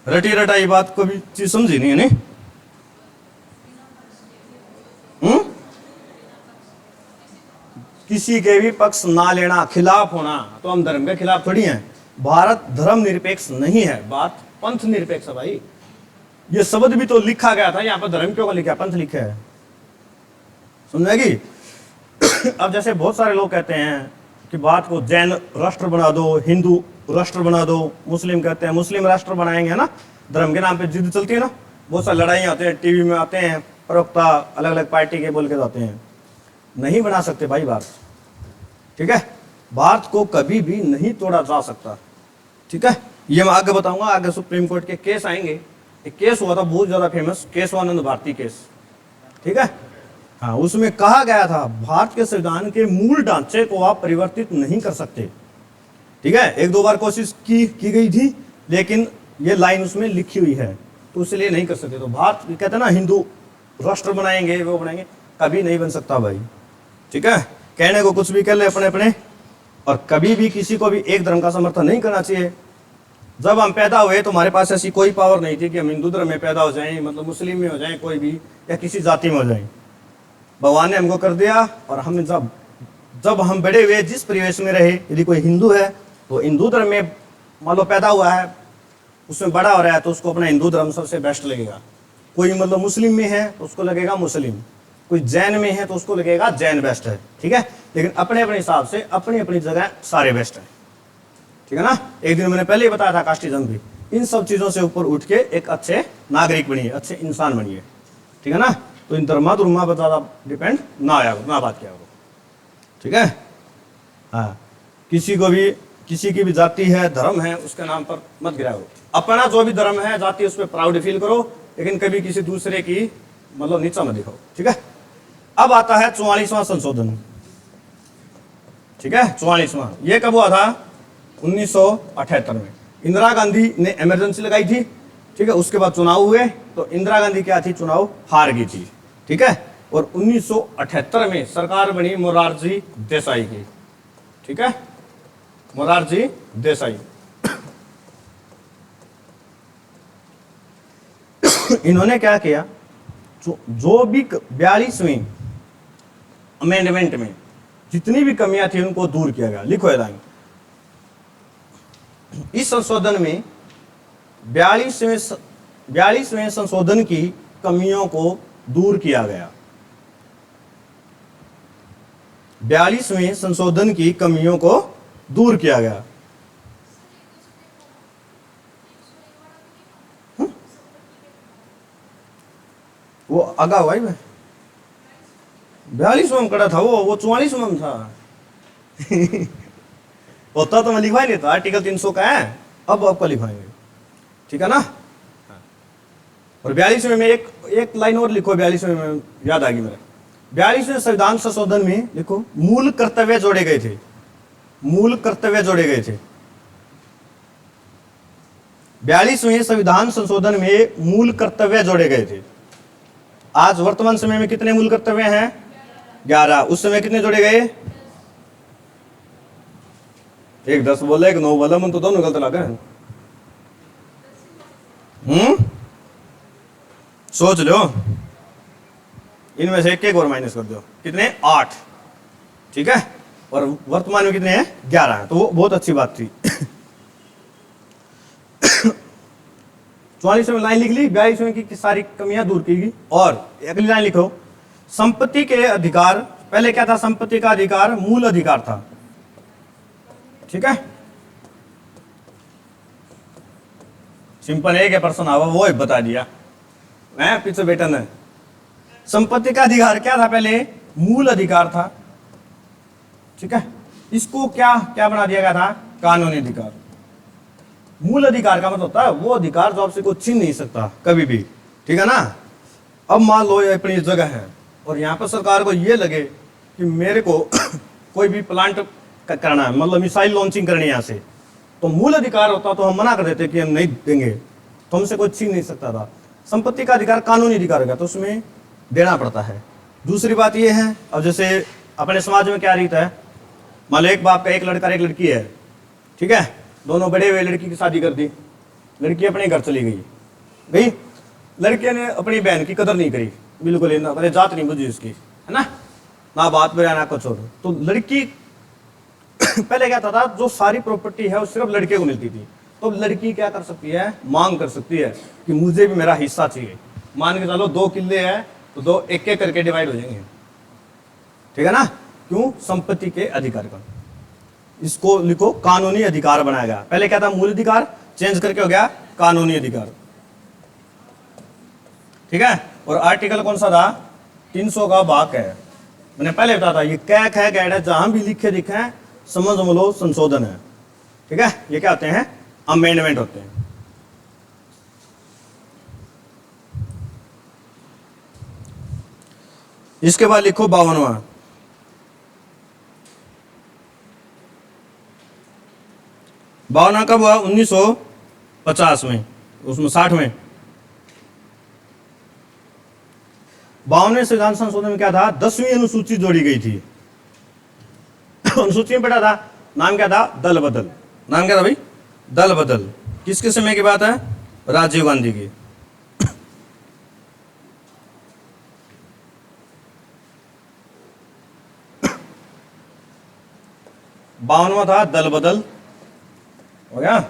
रटी रटाई बात को भी चीज समझी नहीं है नहीं? किसी के भी पक्ष ना लेना, खिलाफ होना, तो हम धर्म के खिलाफ थोड़ी हैं। भारत धर्म निरपेक्ष नहीं है, बात पंथ निरपेक्ष है भाई। ये शब्द भी तो लिखा गया था, यहाँ पर धर्म क्यों का लिखा है, पंथ लिखा है। समझेगी? अब जैसे बहुत सारे लोग कहते हैं कि बात को जैन राष्ट्र बना दो, हिंदू राष्ट्र बना दो, मुस्लिम कहते हैं मुस्लिम राष्ट्र बनाएंगे, है ना? धर्म के नाम पे जिद चलती है ना, बहुत सारी लड़ाई आते हैं, टीवी में आते हैं, प्रवक्ता अलग अलग पार्टी के बोल के जाते हैं। नहीं बना सकते भाई भारत। ठीक है, भारत को कभी भी नहीं तोड़ा जा सकता। ठीक है, ये मैं आगे बताऊंगा, आगे सुप्रीम कोर्ट के केस आएंगे। एक केस हुआ था बहुत ज्यादा फेमस, केशवानंद भारती केस। ठीक है, हाँ, उसमें कहा गया था भारत के संविधान के मूल ढांचे को आप परिवर्तित नहीं कर सकते। ठीक है, एक दो बार कोशिश की गई थी, लेकिन ये लाइन उसमें लिखी हुई है, तो इसलिए नहीं कर सकते। तो भारत कहते हैं ना हिंदू राष्ट्र बनाएंगे, वो बनाएंगे, कभी नहीं बन सकता भाई। ठीक है, कहने को कुछ भी कर ले अपने अपने, और कभी भी किसी को भी एक धर्म का समर्थन नहीं करना चाहिए। जब हम पैदा हुए तो हमारे पास ऐसी कोई पावर नहीं थी कि हम हिंदू धर्म में पैदा हो जाएं, मतलब मुस्लिम में हो जाएं, कोई भी, या किसी जाति में हो जाएं। भगवान ने हमको कर दिया, और हम जब हम बड़े हुए, जिस परिवेश में रहे, यदि कोई हिंदू है तो हिंदू धर्म में मान लो पैदा हुआ है, उसमें बड़ा हो रहा है, तो उसको अपना हिंदू धर्म सबसे बेस्ट लगेगा। कोई मतलब मुस्लिम में है तो उसको लगेगा मुस्लिम, कोई जैन में है तो उसको लगेगा जैन बेस्ट है। ठीक है, लेकिन अपने अपने हिसाब से अपनी अपनी जगह सारे बेस्ट है। ठीक है ना? एक दिन मैंने पहले ही बताया था कास्टिज्म भी। इन सब चीजों से ऊपर उठ के एक अच्छे नागरिक बनिए, अच्छे इंसान बनिए। ठीक है ना? तो इन धर्मा धर्मा पर ज्यादा डिपेंड ना आया ना बात किया करो। ठीक है, हाँ, किसी की भी जाति है, धर्म है, उसके नाम पर मत गिरा करो। अपना जो भी धर्म है, जाति, उस पर प्राउड फील करो, लेकिन कभी किसी दूसरे की मतलब नीचा मत दिखाओ। ठीक है, अब आता है 44वां संशोधन। ठीक है, 44वां ये कब हुआ था? 1978 में इंदिरा गांधी ने इमरजेंसी लगाई थी। ठीक है, उसके बाद चुनाव हुए, तो इंदिरा गांधी क्या थी, चुनाव हार गई थी। ठीक है, और 1978 में सरकार बनी मोरारजी देसाई की। ठीक है, मोरारजी देसाई। इन्होंने क्या किया, जो भी 42वीं अमेंडमेंट में जितनी भी कमियां थी उनको दूर किया गया। लिखो ये लाइन, इस संशोधन में 42वें संशोधन की कमियों को दूर किया गया। 42वें संशोधन की कमियों को दूर किया गया। वो आगा हुआ ही मैं 42वां कड़ा था, वो 44वां था। होता तो मैं लिखवाई नहीं था, आर्टिकल 300 का है, अब आपका लिखवाएंगे। ठीक है ना? और 42वें में एक लाइन और लिखो, 42वें में याद आ गई मेरे। 42वें संविधान संशोधन में लिखो, मूल कर्तव्य जोड़े गए थे। मूल कर्तव्य जोड़े गए थे। 42वें संविधान संशोधन में मूल कर्तव्य जोड़े गए थे। आज वर्तमान समय में कितने मूल कर्तव्य हैं? 11। उस समय कितने जोड़े गए? एक 10 बोला, एक 9 बोला, मन तो दोनों गलत लगा। सोच लो, इनमें से एक और माइनस कर दो, कितने? 8। ठीक है, और वर्तमान में कितने हैं? 11 हैं, तो वो बहुत अच्छी बात थी। 44वें लाइन लिख ली, 42वें की सारी कमियां दूर की गई। और अगली लाइन लिखो, संपत्ति के अधिकार। पहले क्या था? संपत्ति का अधिकार मूल अधिकार था। ठीक है, सिंपल एक प्रश्न आवा, वो ही बता दिया मैं, पीछे बेटा ने। संपत्ति का अधिकार क्या था? पहले मूल अधिकार था। ठीक है, इसको क्या क्या बना दिया गया था, कानूनी अधिकार। मूल अधिकार का मतलब होता है वो अधिकार जो आपसे कोई छीन नहीं सकता कभी भी, ठीक है ना। अब मान लो ये अपनी जगह है और यहाँ पर सरकार को ये लगे कि मेरे को कोई भी प्लांट करना है, मतलब मिसाइल लॉन्चिंग करनी है यहाँ से, तो मूल अधिकार होता तो हम मना कर देते कि हम नहीं देंगे, तो हमसे कोई छीन नहीं सकता था। संपत्ति का अधिकार कानूनी अधिकार होगा तो उसमें देना पड़ता है। दूसरी बात ये है, अब जैसे अपने समाज में क्या रीत है, मान लो एक बाप का एक लड़का एक लड़की है, ठीक है, दोनों बड़े हुए, लड़की की शादी कर दी, लड़की अपने घर चली गई, लड़के ने अपनी बहन की कदर नहीं करी, बिल्कुल ही ना, जात नहीं बुझी उसकी, है ना बात में ना कुछ और। तो लड़की पहले क्या था जो सारी प्रॉपर्टी है वो सिर्फ लड़के को मिलती थी, तो लड़की क्या कर सकती है, मांग कर सकती है कि मुझे भी मेरा हिस्सा चाहिए। मान के चलो 2 किले हैं तो 2 एक एक करके डिवाइड हो जाएंगे, ठीक है ना। क्यों, संपत्ति के अधिकार का। इसको लिखो कानूनी अधिकार बनाया गया। पहले क्या था, मूल अधिकार, चेंज करके हो गया कानूनी अधिकार, ठीक है। और आर्टिकल कौन सा था, 300 का भाग है, मैंने पहले बताया था। ये क्या है गाइड है, जहां भी लिखे दिखे हैं समझ लो संशोधन है, ठीक है। ये क्या होते हैं, अमेंडमेंट होते हैं। इसके बाद लिखो 52वां, कब हुआ, 1950 में, उसमें 60 में। 52वें संविधान संशोधन में क्या था, 10वीं अनुसूची जोड़ी गई थी। अनुसूची में पढ़ा था, नाम क्या था, दल बदल। नाम क्या था भाई, दल बदल। किसके समय की बात है, राजीव गांधी की। बावनवा था दल बदल, हो गया।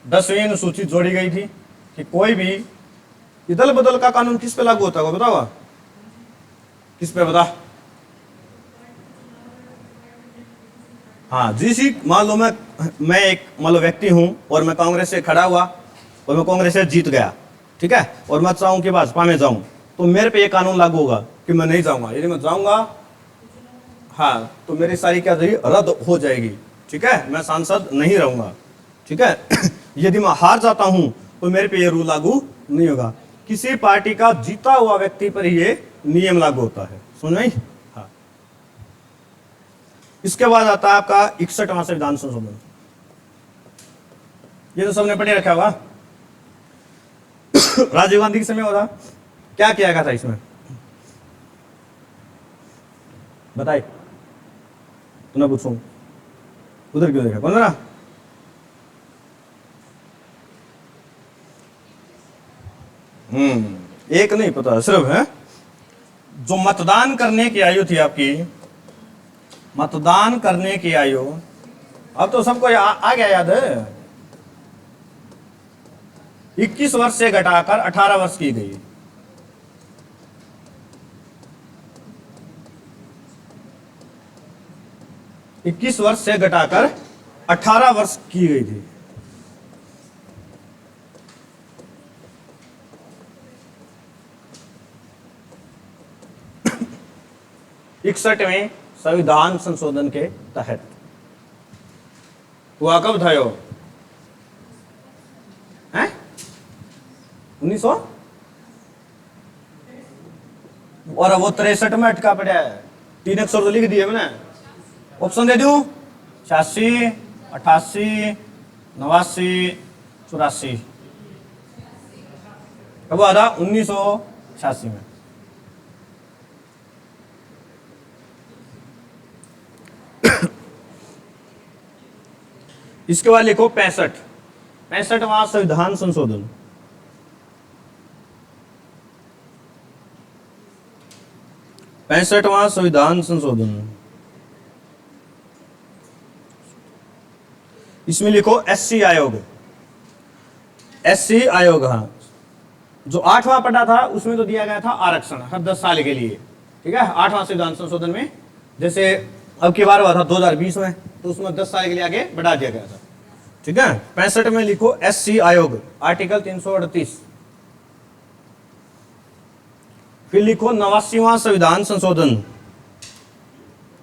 10वीं अनुसूची जोड़ी गई थी कि कोई भी, ये दल बदल का कानून किस पे लागू होता है बताओ, किस पे बता। हाँ जिसी, मान लो मैं एक मान लो व्यक्ति हूं और मैं कांग्रेस से खड़ा हुआ और मैं कांग्रेस से जीत गया, ठीक है, और मैं चाहूं कि भाजपा में जाऊं, तो मेरे पे ये कानून लागू होगा कि मैं नहीं जाऊंगा। यदि मैं जाऊंगा, हाँ, तो मेरी सारी क्या जाएगी, रद्द हो जाएगी, ठीक है, मैं सांसद नहीं रहूंगा, ठीक है। यदि मैं हार जाता हूं तो मेरे पे ये रूल लागू नहीं होगा। किसी पार्टी का जीता हुआ व्यक्ति पर ये नियम लागू होता है, सुन नहीं। हाँ, इसके बाद आता है आपका 61वां संविधान संशोधन। ये तो सबने पढ़े रखा होगा। राजीव गांधी के समय होता, क्या किया गया था इसमें, बताइए, तुम्हें पूछूं, उधर क्यों देखा, कौन ना। एक नहीं पता सिर्फ है, जो मतदान करने की आयु थी आपकी, मतदान करने की आयु, अब तो सबको आ गया याद है, 21 वर्ष से घटाकर 18 वर्ष की गई। इक्कीस वर्ष से घटाकर 18 वर्ष की गई थी। इकसठवें संविधान संशोधन के तहत हुआ कब था यो, 1900, और वो 63 में अटका पड़ा है। 3 अक्षर तो लिख दिए मैंने, ऑप्शन दे दूं, 86, 88, 89, 84। कब हुआ था, 1986 में। इसके बाद लिखो 65वां संविधान संशोधन। पैंसठवां संविधान संशोधन, इसमें लिखो एससी आयोग। एससी आयोग, हाँ, जो 8वां पढ़ा था उसमें तो दिया गया था आरक्षण हर 10 साल के लिए, ठीक है। 8वां संविधान संशोधन में जैसे अब की बार हुआ था 2020 में, तो उसमें 10 साल के लिए आगे बढ़ा दिया गया था, ठीक है। 65 में लिखो एससी आयोग, आर्टिकल 338। फिर लिखो 89वां संविधान संशोधन,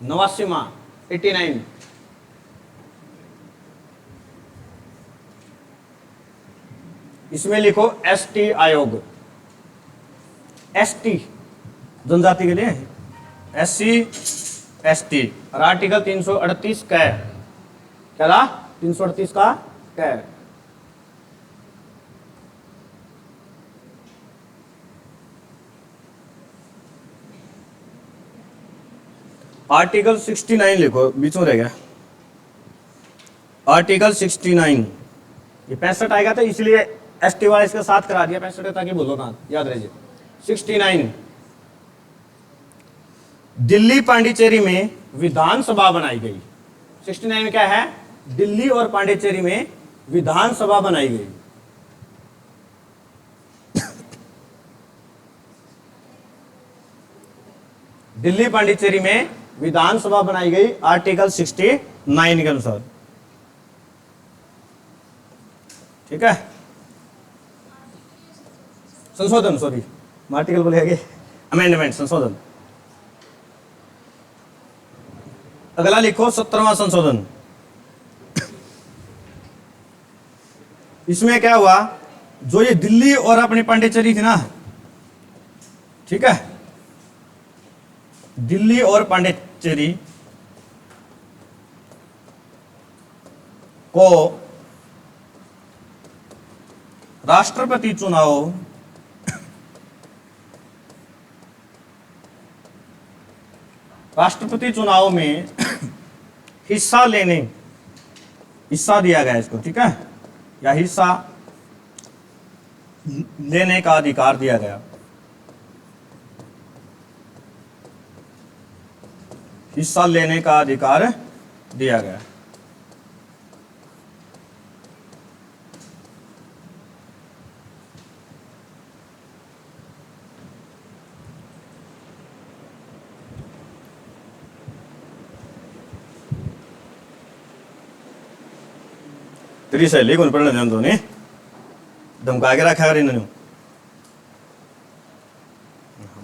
89वां 89, इसमें लिखो एसटी आयोग, एसटी जनजाति के लिए, एससी एसटी। और आर्टिकल 338 कै, क्या था 338 का कै। आर्टिकल 69 लिखो, बीच में रह गया आर्टिकल 69। ये 65 आएगा तो इसलिए एसटी वाला इसके साथ करा दिया 65, ताकि बोलो ना याद रहे। 69, दिल्ली पांडिचेरी में विधानसभा बनाई गई। 69 में क्या है, दिल्ली और पांडिचेरी में विधानसभा बनाई गई। दिल्ली पांडिचेरी में विधानसभा बनाई गई आर्टिकल 69 के अनुसार। ठीक है, संशोधन, सॉरी आर्टिकल बोलेंगे, अमेंडमेंट, संशोधन। अगला लिखो 17वां संशोधन। इसमें क्या हुआ, जो ये दिल्ली और अपनी पांडिचेरी थी ना, ठीक है, दिल्ली और पांडिचेरी को राष्ट्रपति चुनाव में हिस्सा दिया गया इसको, ठीक है, या हिस्सा लेने का अधिकार दिया गया। हिस्सा लेने का अधिकार दिया गया। तेरी सहेली कौन पढ़ने दें तो नहीं धमका के रखा कर इन्होंने।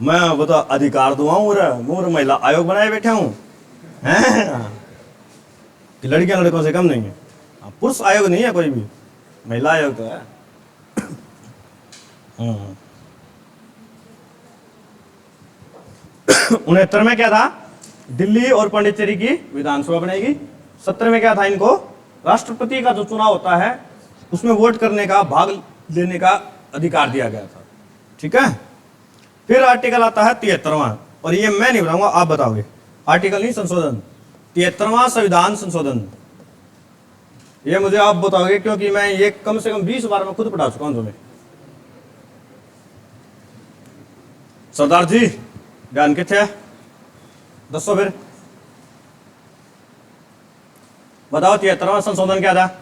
मैं वो तो अधिकार दुआऊं और महिला आयोग बनाए बैठा हूं, कि लड़कियां लड़कों से कम नहीं है। पुरुष आयोग नहीं है कोई भी, महिला आयोग तो है। 69 में क्या था, दिल्ली और पांडिचेरी की विधानसभा बनाएगी। 70 में क्या था, इनको राष्ट्रपति का जो चुनाव होता है उसमें वोट करने का, भाग लेने का अधिकार दिया गया था। ठीक है, फिर आर्टिकल आता है 73वां, और ये मैं नहीं बताऊंगा, आप बताओगे। आर्टिकल नहीं, संशोधन, 73वां संविधान संशोधन। ये मुझे आप बताओगे, क्योंकि मैं ये कम से कम 20 बार में खुद पढ़ा चुका हूं तुम्हें। सरदार जी ध्यान कितने, दसो फिर बताओ 73वां संशोधन क्या था।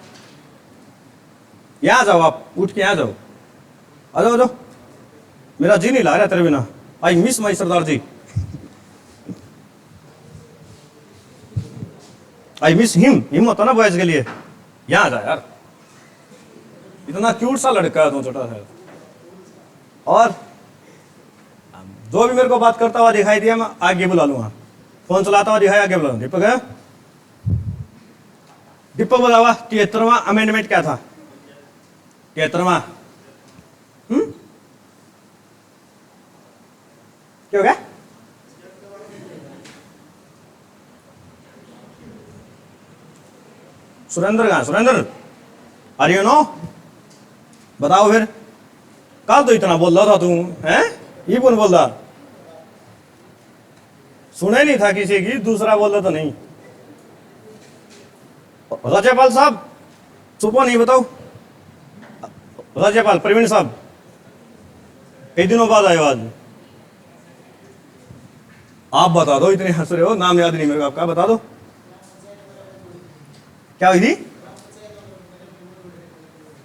यहां जाओ, आप उठ के यहां जाओ, आ जाओ, मेरा जी नहीं लग रहा तेरे बिना। I miss my Sardar ji, I miss him होता ना बॉयज के लिए। यहां जा यार, इतना क्यूट सा लड़का है, तो छोटा सा। और जो भी मेरे को बात करता हुआ दिखाई दिया, मैं आगे बुला लूंगा। फोन चलाता हुआ दिखाई, आगे बुला लूंगा। दीपक है, दीपक बुलावा। 73वां अमेंडमेंट क्या था, 73वां क्या हो गया? सुरेंद्र कहां, सुरेंद्र आर यू नो, बताओ फिर। कल तो इतना बोल रहा था तू, हैं? ये कौन बोल रहा, सुने नहीं था किसी की, दूसरा बोल रहा तो नहीं। राज्यपाल साहब चुपो नहीं, बताओ। राज्यपाल प्रवीण साहब कई दिनों बाद आए आज, आप बता दो। इतने हंस रहे हो, नाम याद नहीं मेरे को आपका, बता दो क्या हुई थी।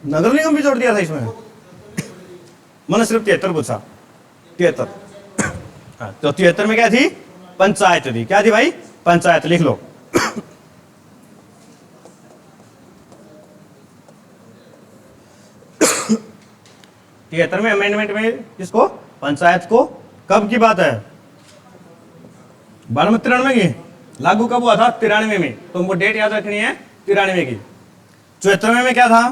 नगर निगम भी जोड़ दिया था इसमें, मैंने सिर्फ 73 पूछा। 73, तो 73 में क्या थी, पंचायत थी। क्या थी भाई, पंचायत, लिख लो। 73 में अमेंडमेंट में किसको, पंचायत को। कब की बात है, 92-93 की। लागू कब हुआ था, 93 में। तुमको डेट याद रखनी है, 93 की। 74 में क्या था,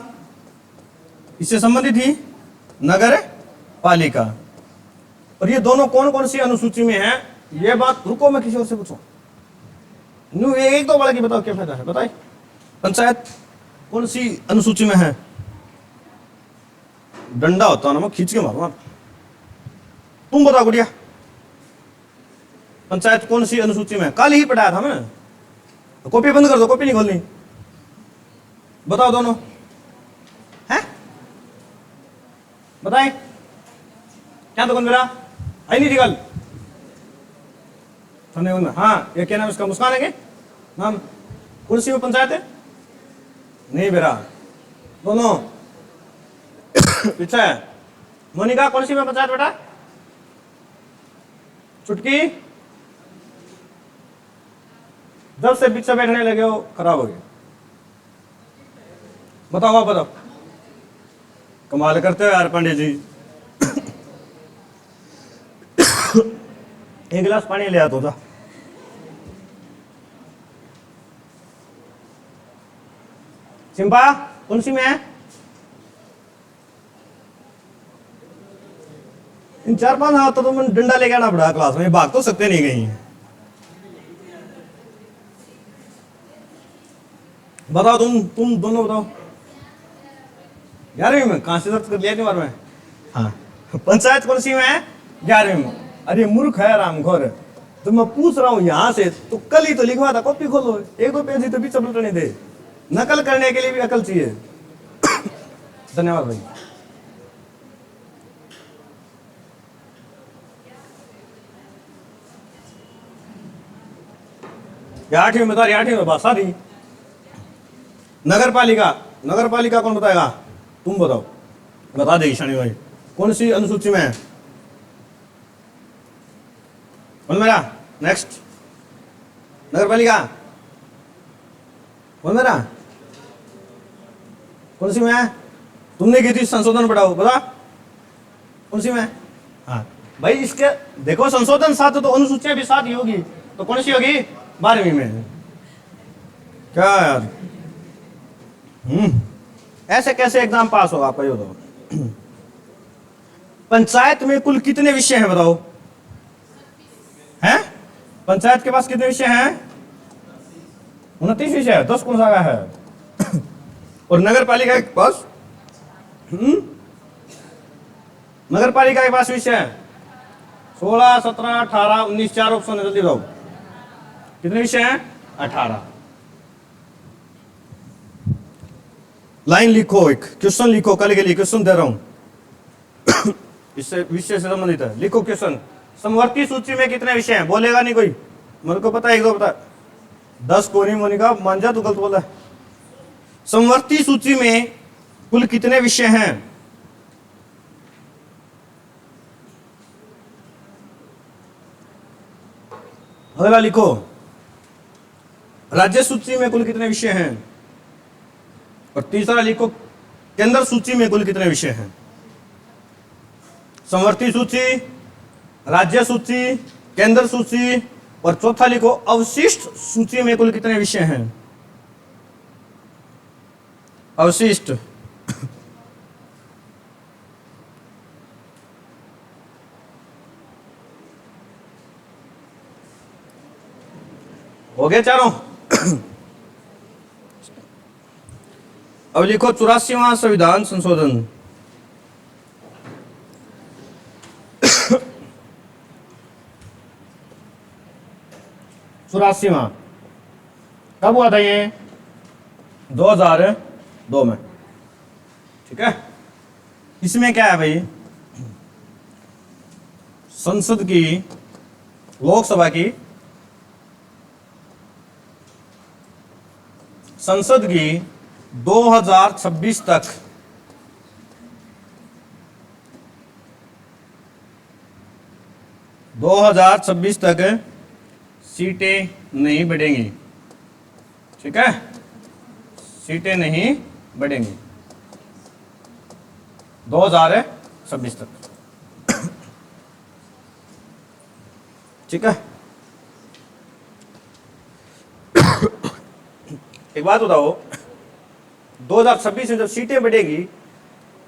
इससे संबंधित ही नगर पालिका। और ये दोनों कौन कौन सी अनुसूची में है, ये बात रुको मैं किसी और से पूछूं। न्यू एक दो बार की बताओ क्या फायदा है, बताइए। पंचायत कौन सी अनुसूची में है? डंडा होता है ना, मैं खींच के मारूंगा। तुम बताओ गुड़िया, पंचायत कौन सी अनुसूची में? कल ही पढ़ाया था मैंने। तो कॉपी बंद कर दो, कॉपी नहीं खोलनी। बताओ दोनों है, बताए क्या तो कौन मेरा आई नहीं थी कल? हाँ, ये क्या नाम इसका? मुस्कान है क्या नाम? कौन सी में पंचायत है? नहीं बेरा, दोनों पीछे है। मोनिका कौन सी में पंचायत बेटा? चुटकी, जब से पीछे बैठने लगे हो खराब हो गया। बताओ आप बताओ। कमाल करते हो यार पांडे जी। एक गिलास पानी ले आता था। सिंपा कौन सी में है? इन 4-5 हाथ तो तुम डंडा लेके आना पड़ा क्लास में, भाग तो सकते नहीं कहीं। बताओ तुम दोनों बताओ। 11वीं में? कहां से दर्द कर लिया बार में? हाँ, पंचायत कौन सी में है? 11वीं में। अरे मूर्ख है रामखोर, तो मैं पूछ रहा हूं यहां से, तो कल ही तो लिखवा था, कॉपी खोलो, एक दो पेज ही तो पीछे पलटने दे। नकल करने के लिए भी अकल चाहिए। धन्यवाद भाई। आठवीं में, 8वीं में बात सारी। नगर पालिका, नगर पालिका कौन बताएगा? तुम बताओ, बता दे ईशानी भाई। कौन सी अनुसूची में है? कौन मेरा? नेक्स्ट नगर पालिका कौन मेरा? कौन सी में है? तुमने की थी संशोधन पढ़ाओ, बता कौन सी में है? हाँ भाई, इसके देखो संशोधन साथ तो अनुसूचियां भी साथ ही होगी, तो कौन सी होगी? 12वीं में। क्या यार, ऐसे कैसे एग्जाम पास होगा आपका? ये तो पंचायत में कुल कितने विषय हैं बताओ? हैं? पंचायत के पास कितने विषय हैं? 29 विषय है। 10 कौन सा का है? और नगर पालिका के पास नगर पालिका के पास विषय है 16, 17, 18, 19। 4 ऑप्शन है, जल्दी बताओ कितने विषय हैं? 18। लाइन लिखो, एक क्वेश्चन लिखो, कल के लिए क्वेश्चन दे रहा हूं। इससे विषय से संबंधित है। लिखो क्वेश्चन। समवर्ती सूची में कितने विषय हैं? बोलेगा नहीं कोई, मेरे को पता है, एक दो पता। 10 को नहीं मोनिका, मान जा, तू गलत बोला है। समवर्ती सूची में कुल कितने विषय हैं? अगला लिखो, राज्य सूची में कुल कितने विषय हैं? और तीसरा लिखो, केंद्र सूची में कुल कितने विषय हैं? समवर्ती सूची, राज्य सूची, केंद्र सूची, और चौथा लिखो, अवशिष्ट सूची में कुल कितने विषय हैं? अवशिष्ट। हो गए चारों? अब लिखो 84वां संविधान संशोधन। 84वां कब हुआ था? ये 2002 में। ठीक है, इसमें क्या है भाई? संसद की, लोकसभा की, संसद की 2026 तक सीटें नहीं बढ़ेंगी। ठीक है, सीटें नहीं बढ़ेंगी 2026 तक। ठीक है, एक बात बताओ, 2026 में जब सीटें बढ़ेगी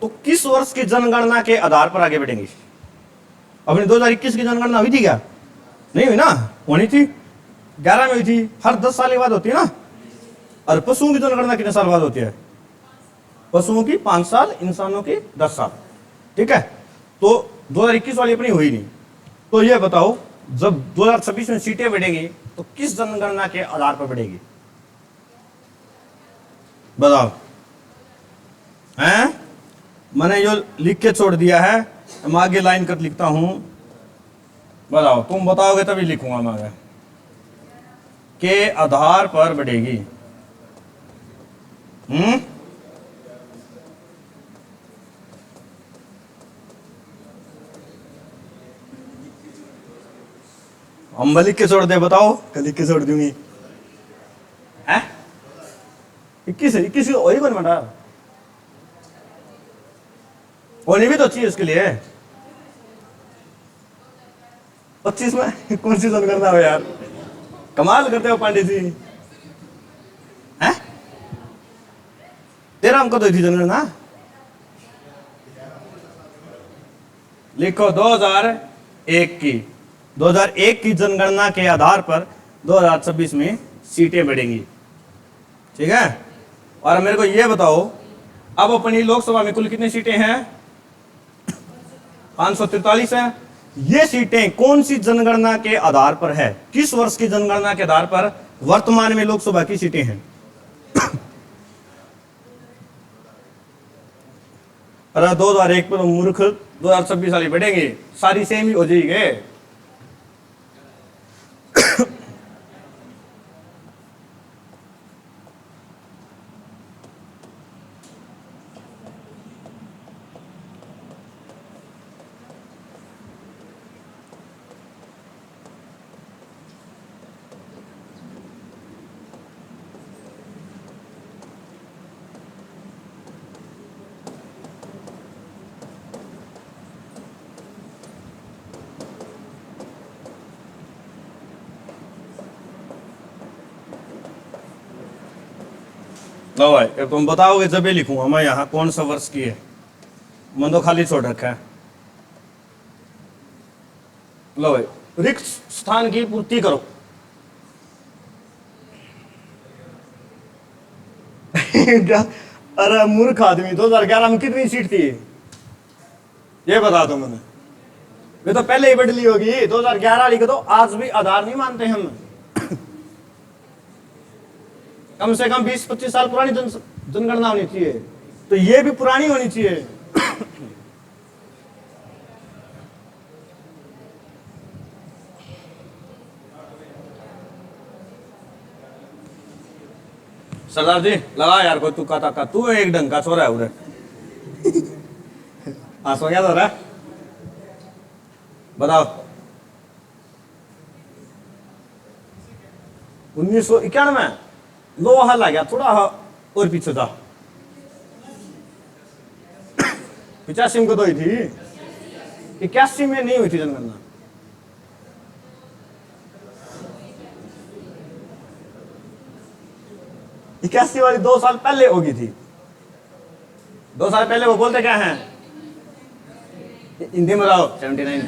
तो किस वर्ष की जनगणना के आधार पर आगे बढ़ेंगे? अपनी 2021 की जनगणना हुई थी क्या? नहीं हुई ना, होनी थी 11 में हुई थी, हर 10 साल के बाद होती है ना। और पशुओं की जनगणना कितने साल बाद होती है? पशुओं की 5 साल, इंसानों की 10 साल। ठीक है, तो 2021 वाली अपनी हुई नहीं। तो ये बताओ जब 2026 में सीटें बढ़ेगी तो किस जनगणना के आधार पर बढ़ेगी? बताओ। हैं? मैंने जो लिख के छोड़ दिया है, मैं आगे लाइन कर लिखता हूं। बताओ, तुम बताओगे तभी लिखूंगा मैं आगे। के आधार पर बढ़ेगी। हम लिख के छोड़ दे, बताओ। लिख के छोड़ दूंगी। 21 वही कौन बना? होनी भी तो चाहिए उसके लिए। 25 में कौन सी जनगणना हो यार? कमाल करते हो पांडे जी। हैं? 13 हमको तो थी जनगणना। लिखो 2001 की। 2001 की जनगणना के आधार पर 2026 में सीटें बढ़ेंगी। ठीक है, और मेरे को ये बताओ अब अपनी लोकसभा में कुल कितनी सीटें हैं? 543 है। ये सीटें कौन सी जनगणना के आधार पर है? किस वर्ष की जनगणना के आधार पर वर्तमान में लोकसभा की सीटें हैं? अरे 2001 पर मूर्ख, 2026 वाली बढ़ेंगे, सारी सेम ही हो जाएगी। लो भाई, अब तुम बताओगे जब ये लिखूंगा मैं यहाँ कौन सा वर्ष की है। मन तो खाली छोड़ रखा है। लो भाई, रिक्त स्थान की पूर्ति करो। अरे मूर्ख आदमी, 2011 में कितनी सीट थी ये बता दो मुझे। ये तो पहले ही बढ़ ली होगी। 2011 वाली को तो आज भी आधार नहीं मानते हम। कम से कम 20-25 साल पुरानी जनगणना होनी चाहिए, तो ये भी पुरानी होनी चाहिए। सरदार जी लगा यार कोई तुक्का ताका, तू एक ढंग का छोरा है उधर। हाँ, सो गया तो रहा। बताओ। 1991 लो हल आ गया, थोड़ा और पीछे था। 85 में को तो हुई थी, 81 में नहीं हुई थी जनगणना। इक्यासी वाली 2 साल पहले होगी थी। 2 साल पहले वो बोलते क्या हैं हिंदी में? बताओ 79।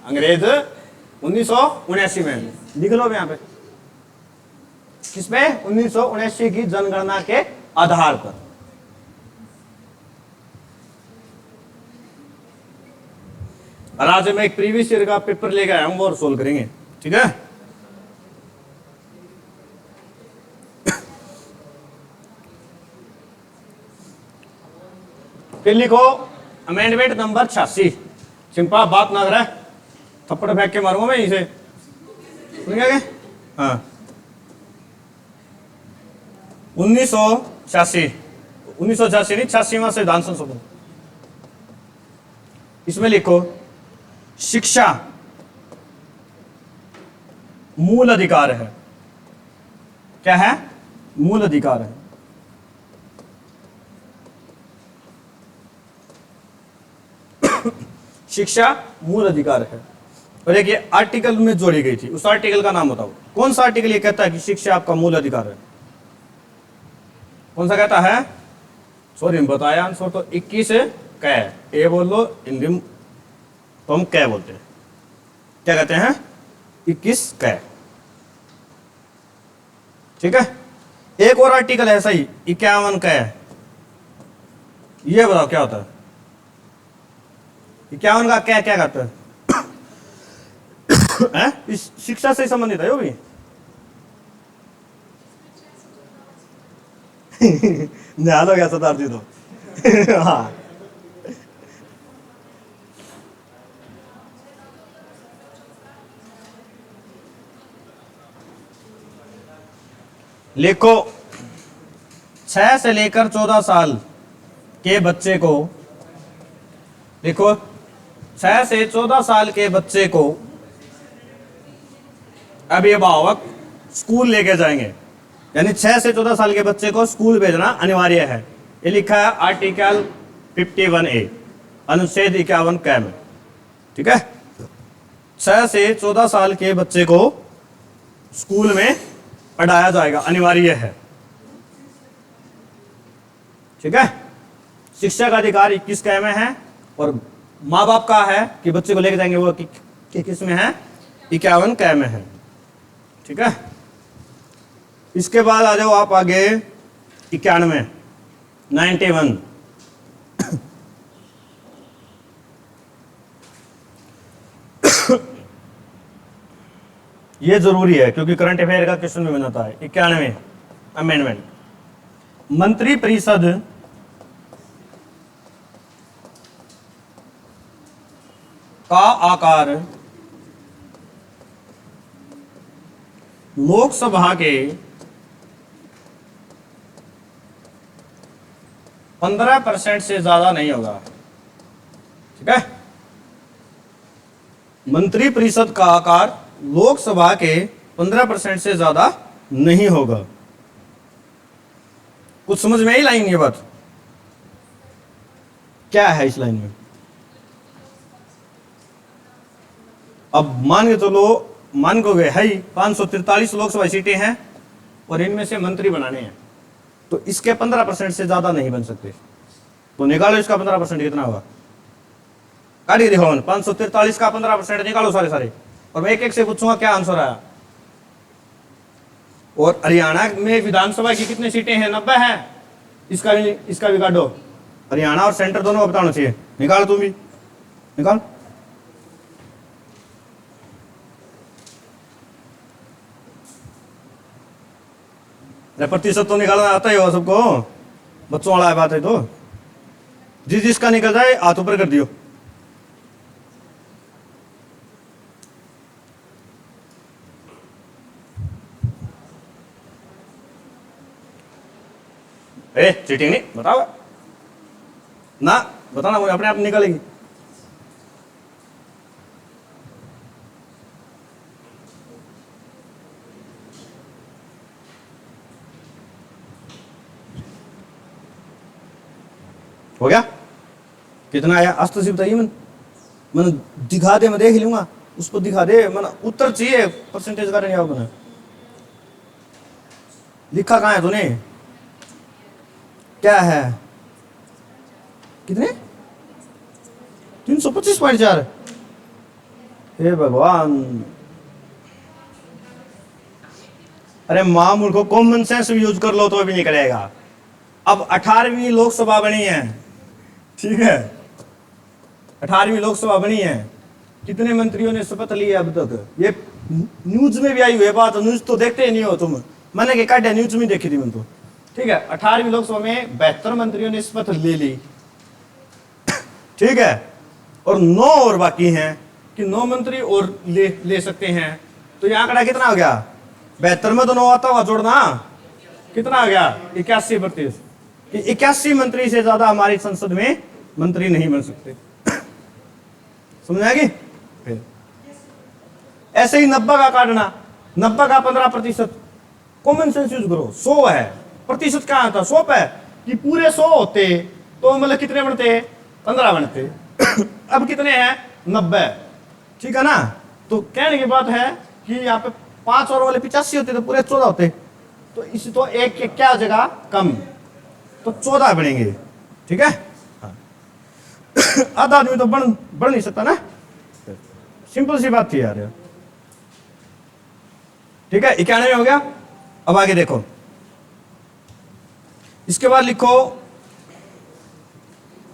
अंग्रेज 1979 में। लिख लो यहाँ पे, किसमें? 1979 की जनगणना के आधार पर। और आज मैं एक प्रीवियस ईयर का पेपर लेकर आया हूं, वो सोल्व करेंगे। ठीक है, फिर लिखो अमेंडमेंट नंबर 86। सिंपा बात ना करे, थप्पड़ फेंक के मारूंगा मैं इसे। सुन गया क्या? हाँ, 1986 नहीं, 86वां संविधान संशोधन। इसमें लिखो शिक्षा मूल अधिकार है। क्या है? मूल अधिकार है। शिक्षा मूल अधिकार है। और एक ये आर्टिकल में जोड़ी गई थी, उस आर्टिकल का नाम बताओ। कौन सा आर्टिकल ये कहता है कि शिक्षा आपका मूल अधिकार है? कौन सा कहता है? सॉरी बताया आंसर तो 21 कै, ए बोल लो, हिंदी में तो हम कै बोलते हैं, क्या कहते हैं 21 कै। ठीक है, एक और आर्टिकल है ऐसा ही 51 कै, ये बताओ क्या होता है 51 का क्या क्या करता है? इस शिक्षा से संबंधित है वो भी। ध्यान हो गया सरदार जी तो। हाँ, लिखो 6 से लेकर 14 साल के बच्चे को, लिखो 6 से 14 साल के बच्चे को अभिभावक स्कूल लेके जाएंगे, यानी 6 से 14 साल के बच्चे को स्कूल भेजना अनिवार्य है। ये लिखा है आर्टिकल 51A अनुच्छेद 51 कै में। ठीक है, 6 से 14 साल के बच्चे को स्कूल में पढ़ाया जाएगा, अनिवार्य है। ठीक है, शिक्षा का अधिकार 21 कै में है, और माँ बाप का है कि बच्चे को लेके जाएंगे वो किस में है, 51 कै में है। ठीक है, इसके बाद आ जाओ आप आगे 91 91। ये जरूरी है क्योंकि करंट अफेयर का क्वेश्चन भी बनाता है। 91 अमेंडमेंट, मंत्री परिषद का आकार लोकसभा के 15% से ज्यादा नहीं होगा। ठीक है, मंत्री परिषद का आकार लोकसभा के 15% से ज्यादा नहीं होगा। कुछ समझ में आई लाइन, ये बात क्या है इस लाइन में? अब मान के चलो, मान को गए है 543 लोकसभा सीटें हैं और इनमें से मंत्री बनाने हैं, तो इसके 15% से ज्यादा नहीं बन सकते। तो निकालो इसका 15% कितना होगा, काट के दिखाओ। 543 का 15% निकालो सारे सारे, और मैं एक एक से पूछूंगा क्या आंसर आया। और हरियाणा में विधानसभा की कितनी सीटें हैं? 90 है। इसका भी काटो, हरियाणा और सेंटर दोनों को बताना चाहिए। निकाल, तुम भी निकाल। प्रतिशत तो निकालना आता ही हो सबको, बच्चों वाला बात है। तो जिसका निकल जाए हाथ ऊपर कर दियो। चीटिंग नहीं, बताओ ना, बताना, मुझे अपने आप निकलेगी। हो गया? कितना आया आज से बताइए। मन दिखा दे, मैं देख लूंगा, उसको दिखा दे। मन उत्तर चाहिए, परसेंटेज का नहीं आओ। मैंने लिखा कहाँ है तूने? क्या है? कितने? 325.4। हे भगवान, अरे माँ मूर्खों, कॉमन सेंस यूज कर लो तो भी नहीं करेगा। अब 18वीं लोकसभा बनी है, ठीक है, 18वीं लोकसभा बनी है। कितने मंत्रियों ने शपथ ली है अब तक? ये न्यूज में भी आई हुई है बात। न्यूज तो देखते ही नहीं हो तुम। मैंने क्या काटा, न्यूज में देखी थी मैंने तो। ठीक है, 18वीं लोकसभा में 72 मंत्रियों ने शपथ ले ली। ठीक है, और 9 और बाकी हैं कि 9 मंत्री और ले सकते हैं। तो ये आंकड़ा कितना हो गया? 72 में तो 9 आता हुआ जोड़ना कितना हो गया? 81%। 81 मंत्री से ज्यादा हमारी संसद में मंत्री नहीं बन सकते। समझ आएगी? ऐसे ही 90 का काटना, 90 का 15%। कॉमन सेंस यूज करो। 100 है, प्रतिशत कहाँ आता? 100 पे कि पूरे 100 होते तो मतलब कितने बनते? 15 बनते। अब कितने हैं? 90। ठीक है ना? तो कहने की बात है कि यहाँ पे 5 और वाले 85 होते तो पूरे 14 होते। तो इस तो एक क्या जगह कम, तो 14 बनेंगे। ठीक है। हाँ। आधा आदमी तो बढ़ नहीं सकता ना, सिंपल सी बात थी यार। ठीक है, 91 हो गया। अब आगे देखो, इसके बाद लिखो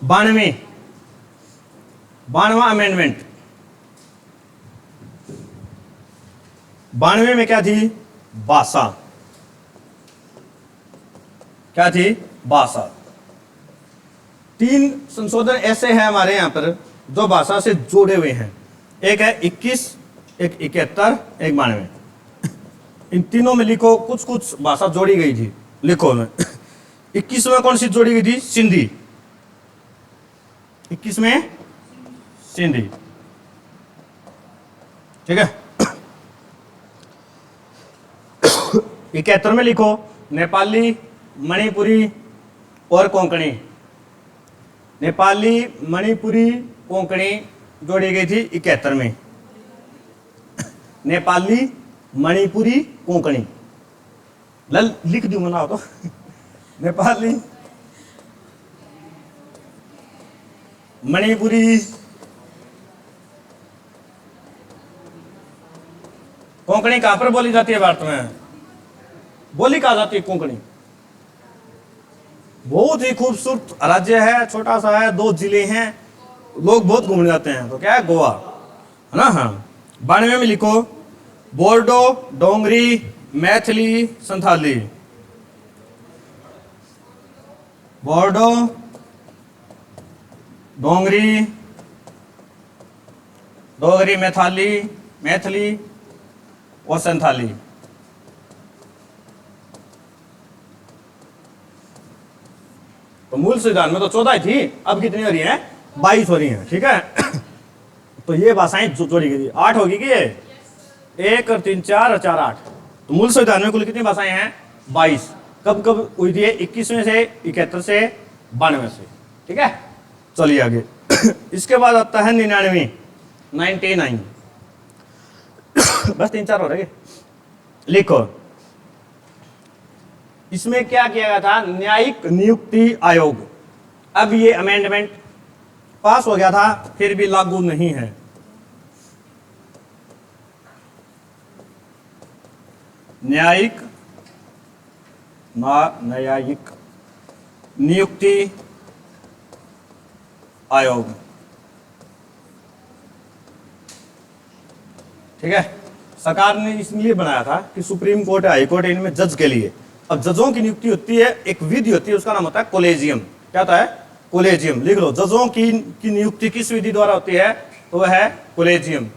92वां अमेंडमेंट। 92 में क्या थी? भाषा। क्या थी? भाषा। 3 संशोधन ऐसे हैं हमारे यहां पर जो भाषा से जुड़े हुए हैं। एक है 21, एक 71, एक 92। इन तीनों में लिखो कुछ कुछ भाषा जोड़ी गई थी, लिखो में। 21 में कौन सी जोड़ी गई थी? सिंधी। 21 में सिंधी, ठीक है। 71 में लिखो नेपाली, मणिपुरी और कोंकणी। नेपाली, मणिपुरी, कोंकणी जोड़ी गई थी 71 में। नेपाली, मणिपुरी, कोंकणी लिख दूं मना तो। नेपाली, मणिपुरी, कोंकणी कहां पर बोली जाती है भारत में? बोली कहा जाती है कोंकणी। बहुत ही खूबसूरत राज्य है, छोटा सा है, 2 जिले हैं, लोग बहुत घूमने जाते हैं। तो क्या है? गोवा, है ना। हाँ। 92 में लिखो बोर्डो, डोंगरी, मैथिली, संथाली। बोर्डो, डोंगरी, मैथिली और संथाली। तो मूल संविधान में तो 14 ही थी, अब कितनी हो रही है? 22 हो रही है, ठीक है। तो ये भाषाएं जोड़ी गई थी। 8 होगी कि ये 1 और 3 4 और 4 8। तो मूल संविधान में कुल कितनी भाषाएं हैं? 22। कब कब हुई थी? 21 में से, 71 से, 92 से, ठीक है। चलिए आगे। इसके बाद आता है 99। बस 3 4 हो रहे। लिखो, इसमें क्या किया गया था? न्यायिक नियुक्ति आयोग। अब ये अमेंडमेंट पास हो गया था, फिर भी लागू नहीं है। न्यायिक नियुक्ति आयोग, ठीक है। सरकार ने इसलिए बनाया था कि सुप्रीम कोर्ट, हाई कोर्ट, इनमें जज के लिए। अब जजों की नियुक्ति होती है, एक विधि होती है, उसका नाम होता है कोलेजियम। क्या होता है? कोलेजियम। लिख लो, जजों की नियुक्ति किस विधि द्वारा होती है? तो वह है कोलेजियम।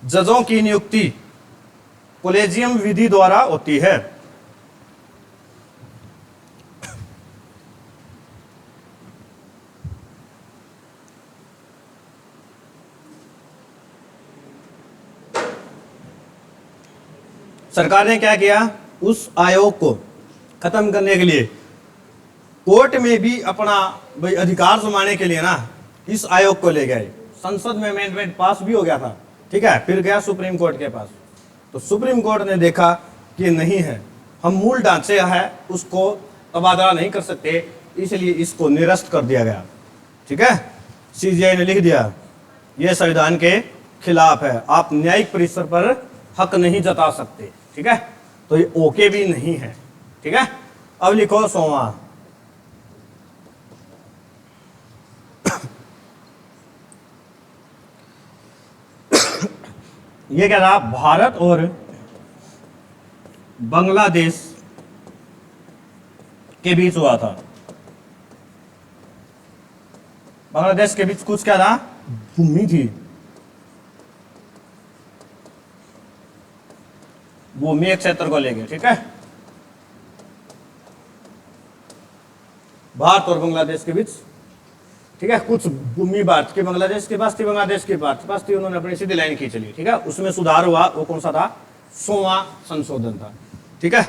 जजों की नियुक्ति कोलेजियम विधि द्वारा होती है। सरकार ने क्या किया? उस आयोग को खत्म करने के लिए कोर्ट में भी अपना भाई अधिकार जमाने के लिए ना इस आयोग को ले गए। संसद में अमेंडमेंट पास भी हो गया था, ठीक है। फिर गया सुप्रीम कोर्ट के पास, तो सुप्रीम कोर्ट ने देखा कि नहीं है, हम मूल ढांचे है उसको तबादला नहीं कर सकते, इसलिए इसको निरस्त कर दिया गया, ठीक है। सीजीआई ने लिख दिया यह संविधान के खिलाफ है, आप न्यायिक परिसर पर हक नहीं जता सकते, ठीक है। तो ये ओके भी नहीं है, ठीक है। अब लिखो 100वां। ये क्या था? भारत और बांग्लादेश के बीच हुआ था। बांग्लादेश के बीच कुछ क्या था? भूमि थी, भूमि क्षेत्र को लेके, ठीक है। भारत और बांग्लादेश के बीच, ठीक है। कुछ भूमि भारत के बांग्लादेश के पास थी, बांग्लादेश के भारत के पास थी, उन्होंने अपनी सीधी लाइन खींच ली, ठीक है। उसमें सुधार हुआ, वो कौन सा था? 100वां संशोधन था, ठीक है।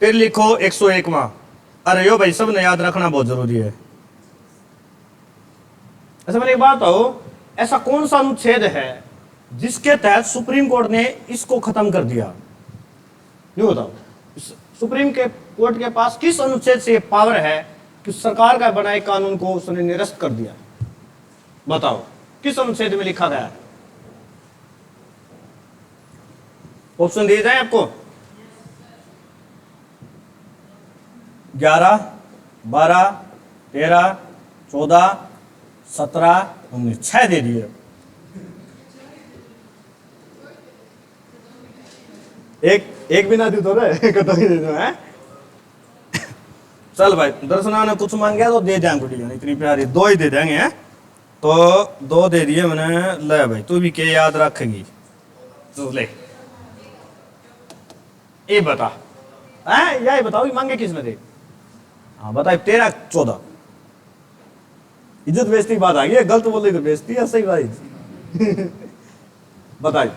फिर लिखो 101वां। अरे यो भाई, सब ने याद रखना बहुत जरूरी है। ऐसा मैंने एक बात हो, ऐसा कौन सा अनुच्छेद है जिसके तहत सुप्रीम कोर्ट ने इसको खत्म कर दिया? ये बताओ। सुप्रीम के कोर्ट के पास किस अनुच्छेद से पावर है कि सरकार का बनाए कानून को उसने निरस्त कर दिया? बताओ किस अनुच्छेद में लिखा गया है? ऑप्शन दिए जाए आपको। 11, 12, 13, 14, 17, 19, 6 दे दिए। एक भी ना दी तो है। चल भाई, दर्शना ने कुछ मांग गया तो दे देंगे वीडियो, इतनी प्यारी 2 ही दे देंगे हैं। तो 2 दे दिए मैंने। ले भाई तू भी क्या याद रखेगी? तो ले ये बता है, यही बताओ ये मांगे किसने थे? हाँ बता। 13, 14 इज्जत बेइज्जती की बात आ गई है। गलत बोल रही तो बेइज्जती है, सही भाई। बताइए।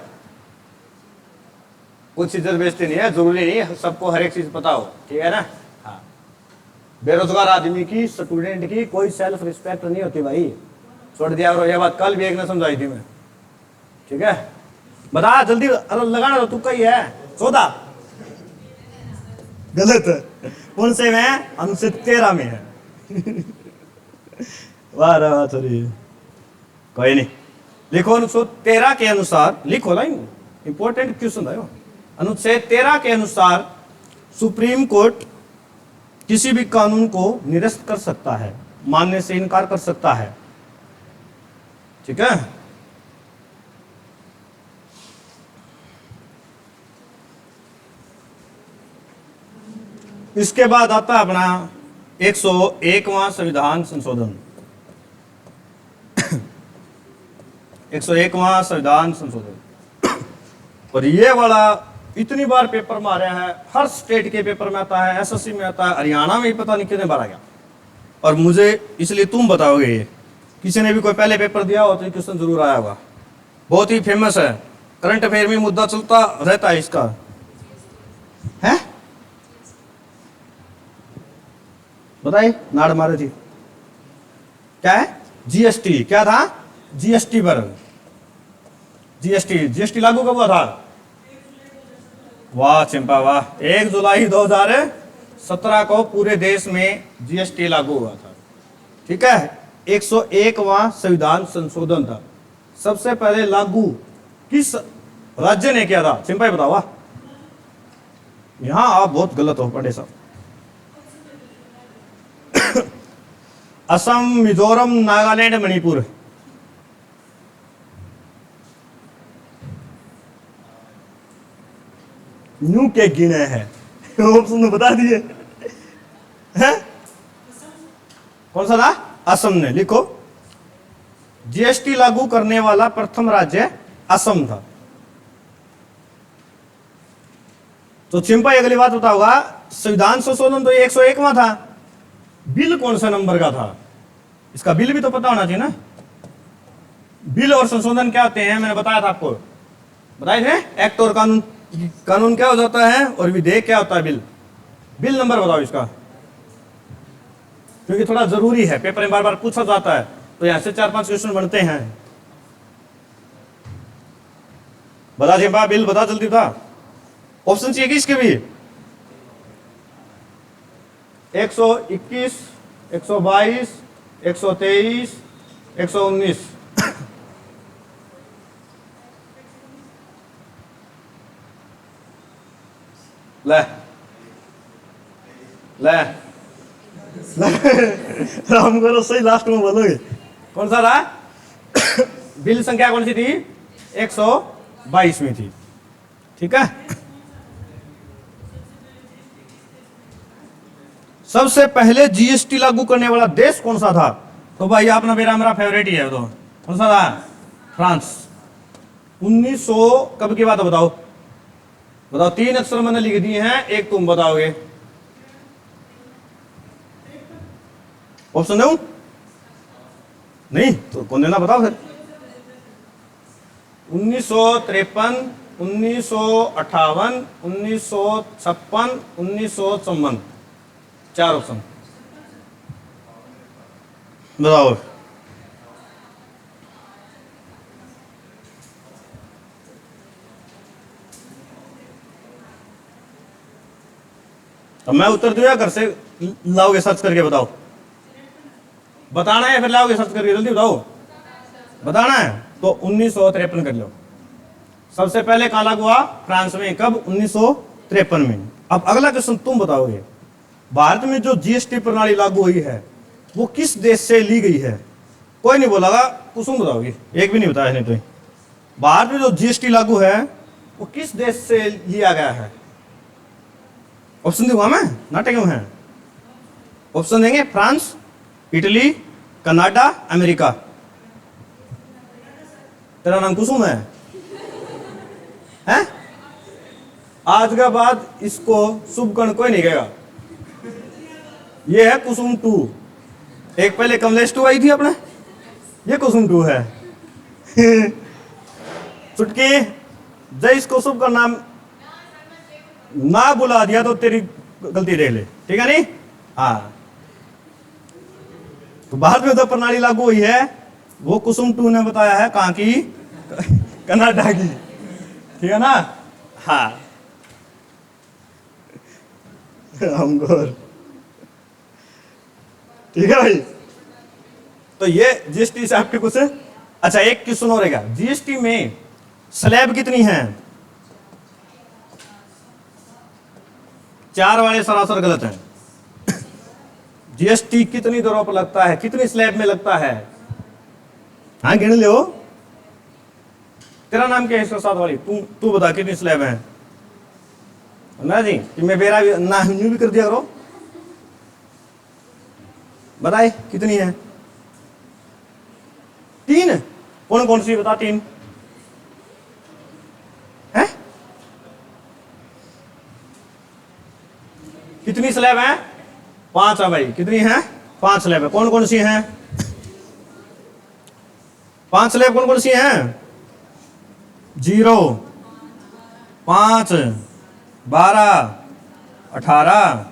कुछ चीजें बेइज्जती नहीं है, जरूरी नहीं है सबको हर एक चीज पता हो, ठीक है ना? हाँ। बेरोजगार आदमी की, स्टूडेंट की कोई सेल्फ रिस्पेक्ट नहीं होती भाई। छोड़ दिया करो ये बात, कल भी एक ने समझाई थी मैं, ठीक है? बता जल्दी। अरे लगाना तो तुक्का ही है। 14 गलत है। कौन से में है? अनुच्छेद 13 में है। वाह वाह सॉरी, कोई नहीं। लिखो अनुच्छेद 13 के अनुसार, लिखो ना, इंपॉर्टेंट क्वेश्चन है। अनुच्छेद 13 के अनुसार सुप्रीम कोर्ट किसी भी कानून को निरस्त कर सकता है, मानने से इनकार कर सकता है, ठीक है? इसके बाद आता है अपना 101वां संविधान संशोधन। 101वां संविधान संशोधन। और ये वाला इतनी बार पेपर में आ रहा है, हर स्टेट के पेपर में आता है, एसएससी में आता है, हरियाणा में ही पता नहीं कितने बार आ गया। और मुझे इसलिए तुम बताओगे, ये किसी ने भी कोई पहले पेपर दिया हो तो क्वेश्चन जरूर आया होगा। बहुत ही फेमस है, करंट अफेयर में मुद्दा चलता रहता है इसका, है? बताइए। नाड़ मारे थी क्या है? जीएसटी। क्या था? जीएसटी पर। जीएसटी लागू कब हुआ था? वाह चिंपा वाह, 1 जुलाई 2017 को पूरे देश में जीएसटी लागू हुआ था, ठीक है? 101वां संविधान संशोधन था। सबसे पहले लागू किस राज्य ने किया था? चिंपा बताओ। वाह, यहां आप बहुत गलत हो पढ़े साहब। असम, मिजोरम, नागालैंड, मणिपुर। न्यू के गिने हैं। ऑप्शन बता दिए हैं? कौन सा था? असम ने। लिखो, जीएसटी लागू करने वाला प्रथम राज्य असम था। तो चिंपा अगली बात बताओगा, संविधान संशोधन तो 101वां था, बिल कौन सा नंबर का था? इसका बिल भी तो पता होना चाहिए ना। बिल और संशोधन क्या होते हैं? मैंने बताया था आपको, बताए थे। एक्ट और कानून, कानून क्या हो जाता है और विधेयक क्या होता है? बिल। बिल नंबर बताओ इसका, क्योंकि थोड़ा जरूरी है, पेपर में बार बार पूछा जाता है, तो यहां से 4-5 क्वेश्चन बनते हैं। बता जी बा, बिल बता जल्दी था। ऑप्शन चाहिए कि इसके भी? 121, 122, 123, 119। ले ले राम करो, सही लास्ट में बोलोगे। कौन सा था? बिल संख्या कौन सी थी? 122 थी, ठीक है? सबसे पहले जीएसटी लागू करने वाला देश कौन सा था? तो भाई आपने मेरा फेवरेट ही है। तो कौन सा था? फ्रांस। 1900 कब की बात है? बताओ बताओ। 3 अक्षर मैंने लिख दिए हैं, एक तुम बताओगे। ऑप्शन दूं? नहीं तो कौन देना, बताओ फिर। 1953, 1958, 1956, 1954। 4 ऑप्शन बताओ। अब मैं उत्तर दूंगा, घर से लाओगे सर्च करके बताओ, बताना है फिर लाओगे सर्च करके, जल्दी बताओ, बताना है तो 1953 कर लो। सबसे पहले कहां लागू हुआ? फ्रांस में। कब? 1953 में। अब अगला क्वेश्चन तुम बताओगे, भारत में जो जीएसटी प्रणाली लागू हुई है वो किस देश से ली गई है? कोई नहीं बोलागा, कुसुम बताओगे, एक भी नहीं बताया नहीं तो। भारत में जो जीएसटी लागू है वो किस देश से लिया गया है? ऑप्शन दूंगा मैं, नाटक क्यों है? ऑप्शन देंगे, फ्रांस, इटली, कनाडा, अमेरिका। तेरा नाम कुसुम है? हैं? आज के बाद इसको शुभ कर्ण कोई नहीं कहेगा। ये है कुसुम 2। एक पहले कमलेश 2 आई थी अपने, ये कुसुम 2 है। चुटकी, जय इसको शुभ कर्ण नाम ना बुला दिया तो तेरी गलती देख ले, ठीक है नहीं? हाँ, तो भारत में जो प्रणाली लागू हुई है वो कुसुम 2 ने बताया है, कहां की? कनाडा की, ठीक है ना? हाँ, हमगोर, ठीक है भाई। तो ये जीएसटी से आपके कुछ। अच्छा, एक क्वेश्चन और रहेगा, जीएसटी में स्लैब कितनी है? 4 वाले सरासर गलत है। जीएसटी कितनी दरों पर लगता है, कितनी स्लैब में लगता है? हाँ, गिन लो। तेरा नाम क्या है इसके साथ वाली? तू बता कितनी स्लैब है ना जी, कि मैं मेरा भी ना न्यू भी कर दिया करो। बताए कितनी है? 3। कौन कौन सी बता? 3 है? कितनी स्लैब है? 5 है भाई। कितनी है? 5 स्लैब है। कौन कौन सी हैं? 5 स्लैब कौन कौन सी हैं? 0, 5, 12, 18,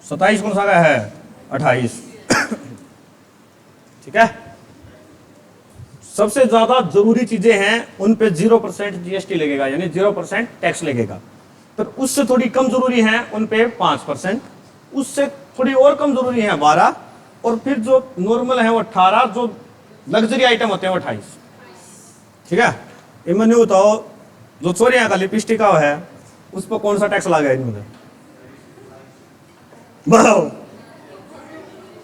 27 कौन सा का है? 28। ठीक है। सबसे ज्यादा जरूरी चीजें हैं उन पे 0% जीएसटी लगेगा, यानी 0% टैक्स लगेगा। तो उससे थोड़ी कम जरूरी है उन पे 5%, उससे थोड़ी और कम जरूरी है 12, और फिर जो नॉर्मल है वो 18, जो लग्जरी आइटम होते हैं वो 28। ठीक है। इन्होंने बताओ, जो चोरियां का लिपस्टिक का है उस पर कौन सा टैक्स लगा इन्होंने? बताओ।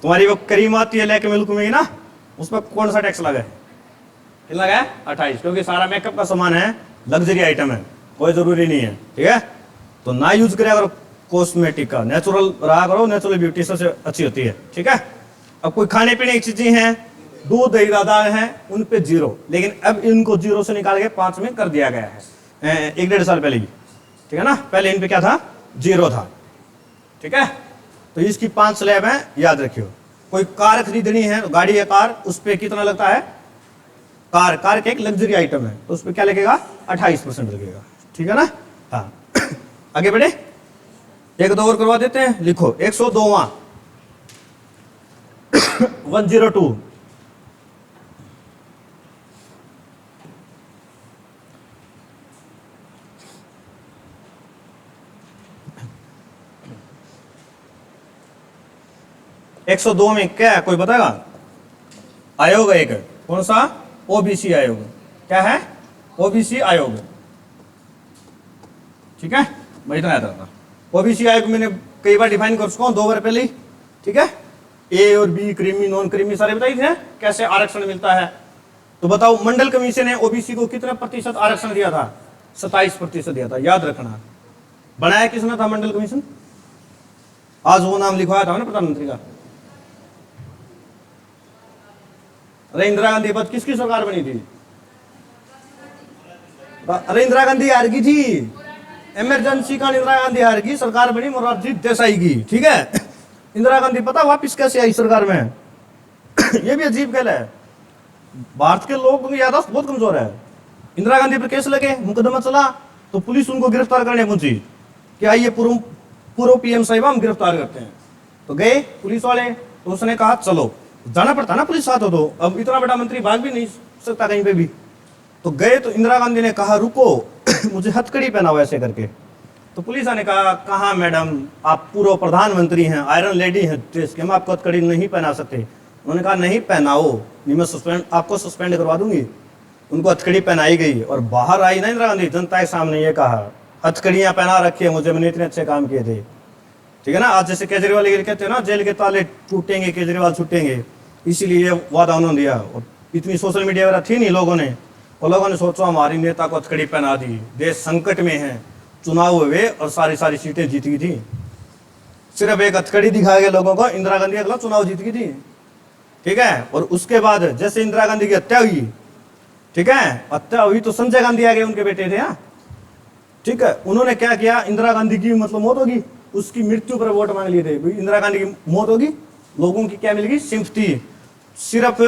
तुम्हारी वो क्रीम आती है लेके मिल्क में ना, उस पर कौन सा टैक्स लगा है? कितना लगा है? 28, क्योंकि सारा मेकअप का सामान है, लग्जरी आइटम है, कोई जरूरी नहीं है। ठीक है। तो ना यूज करा करो कॉस्मेटिक का, नेचुरल रहा करो, नेचुरल ब्यूटी सबसे अच्छी होती है। ठीक है। अब कोई खाने पीने की चीजें हैं, दूध दही दाल है, उन पे 0, लेकिन अब इनको 0 से निकाल के 5 में कर दिया गया है, 1-1.5 साल पहले ही। ठीक है ना। पहले इन पे क्या था? 0 था। ठीक है। तो इसकी 5 स्लैब है, याद रखियो। कोई कार खरीदनी है, गाड़ी या कार, उस पर कितना लगता है? कार के एक लग्जरी आइटम है, तो उस पर क्या लगेगा? 28% लगेगा। ठीक है ना। हाँ। आगे बढ़े, एक दो और करवा देते हैं। लिखो 102वां 102। एक 102 में क्या है, कोई बताएगा? आयोग है एक, कौन सा? ओबीसी आयोग। क्या है? ओबीसी आयोग। ठीक है। मैं इतना याद रखना। ओबीसी आयोग मैंने कई बार डिफाइन कर चुका हूं, 2 बार पहले ही। ठीक है। ए और बी, क्रीमी नॉन क्रीमी सारे बताई थे कैसे आरक्षण मिलता है। तो बताओ, मंडल कमीशन ने ओबीसी को कितना प्रतिशत आरक्षण दिया था? 27% दिया था, याद रखना। बनाया किसने था मंडल कमीशन? आज वो नाम लिखवाया था ना प्रधानमंत्री का। अरे इंदिरा गांधी पद किसकी सरकार बनी थी? अरे इंदिरा गांधी हार गई थी, इमरजेंसी का इंदिरा गांधी हार गई, सरकार बनी मोरारजी देसाई की। ठीक है। इंदिरा गांधी पता वापिस कैसे आई सरकार में? ये भी अजीब गल है, भारत के लोगों की याददाश्त बहुत कमजोर है। इंदिरा गांधी पर केस लगे, मुकदमा चला, तो पुलिस उनको गिरफ्तार करने पहुंची कि आइए पूर्व पीएम साहिब हम गिरफ्तार करते हैं। तो गए पुलिस वाले, तो उसने कहा चलो, जाना पड़ता ना पुलिस साथ हो, तो अब इतना बड़ा मंत्री भाग भी नहीं सकता कहीं पे भी। तो गए, तो इंदिरा गांधी ने कहा रुको, मुझे हथकड़ी पहनाओ ऐसे करके। तो पुलिस ने कहा, कहाँ मैडम, आप पूर्व प्रधानमंत्री हैं, आयरन लेडी हैं देश के, हम आपको हथकड़ी नहीं पहना सकते। उन्होंने कहा नहीं पहनाओ, नहीं मैं सस्पेंड, आपको सस्पेंड करवा दूंगी। उनको हथकड़ी पहनाई गई और बाहर आई ना इंदिरा गांधी, जनता के सामने ये कहा, हथकड़ियां पहना रखी है मुझे, मैंने इतने अच्छे काम किए थे। ठीक है ना, आज जैसे केजरीवाल कहते हैं ना, जेल के ताले टूटेंगे, केजरीवाल छूटेंगे, इसीलिए ये वादा उन्होंने दिया। और इतनी सोशल मीडिया वगैरह थी नहीं लोगों ने, और लोगों ने सोचा हमारी नेता को हथकड़ी पहना दी, देश संकट में है, चुनाव हुए और सारी सीटें जीत गई थी। सिर्फ एक हथकड़ी दिखाया गया लोगों को, इंदिरा गांधी अगला चुनाव जीत गई थी। ठीक है, और उसके बाद जैसे इंदिरा गांधी की हत्या हुई, ठीक है, हत्या हुई तो संजय गांधी आ गए, उनके बेटे थे। ठीक है, उन्होंने क्या किया, इंदिरा गांधी की मतलब मौत होगी, उसकी मृत्यु पर वोट मांग लिए थे। इंदिरा गांधी की मौत होगी, लोगों की क्या मिलेगी, सिंपैथी। सिर्फ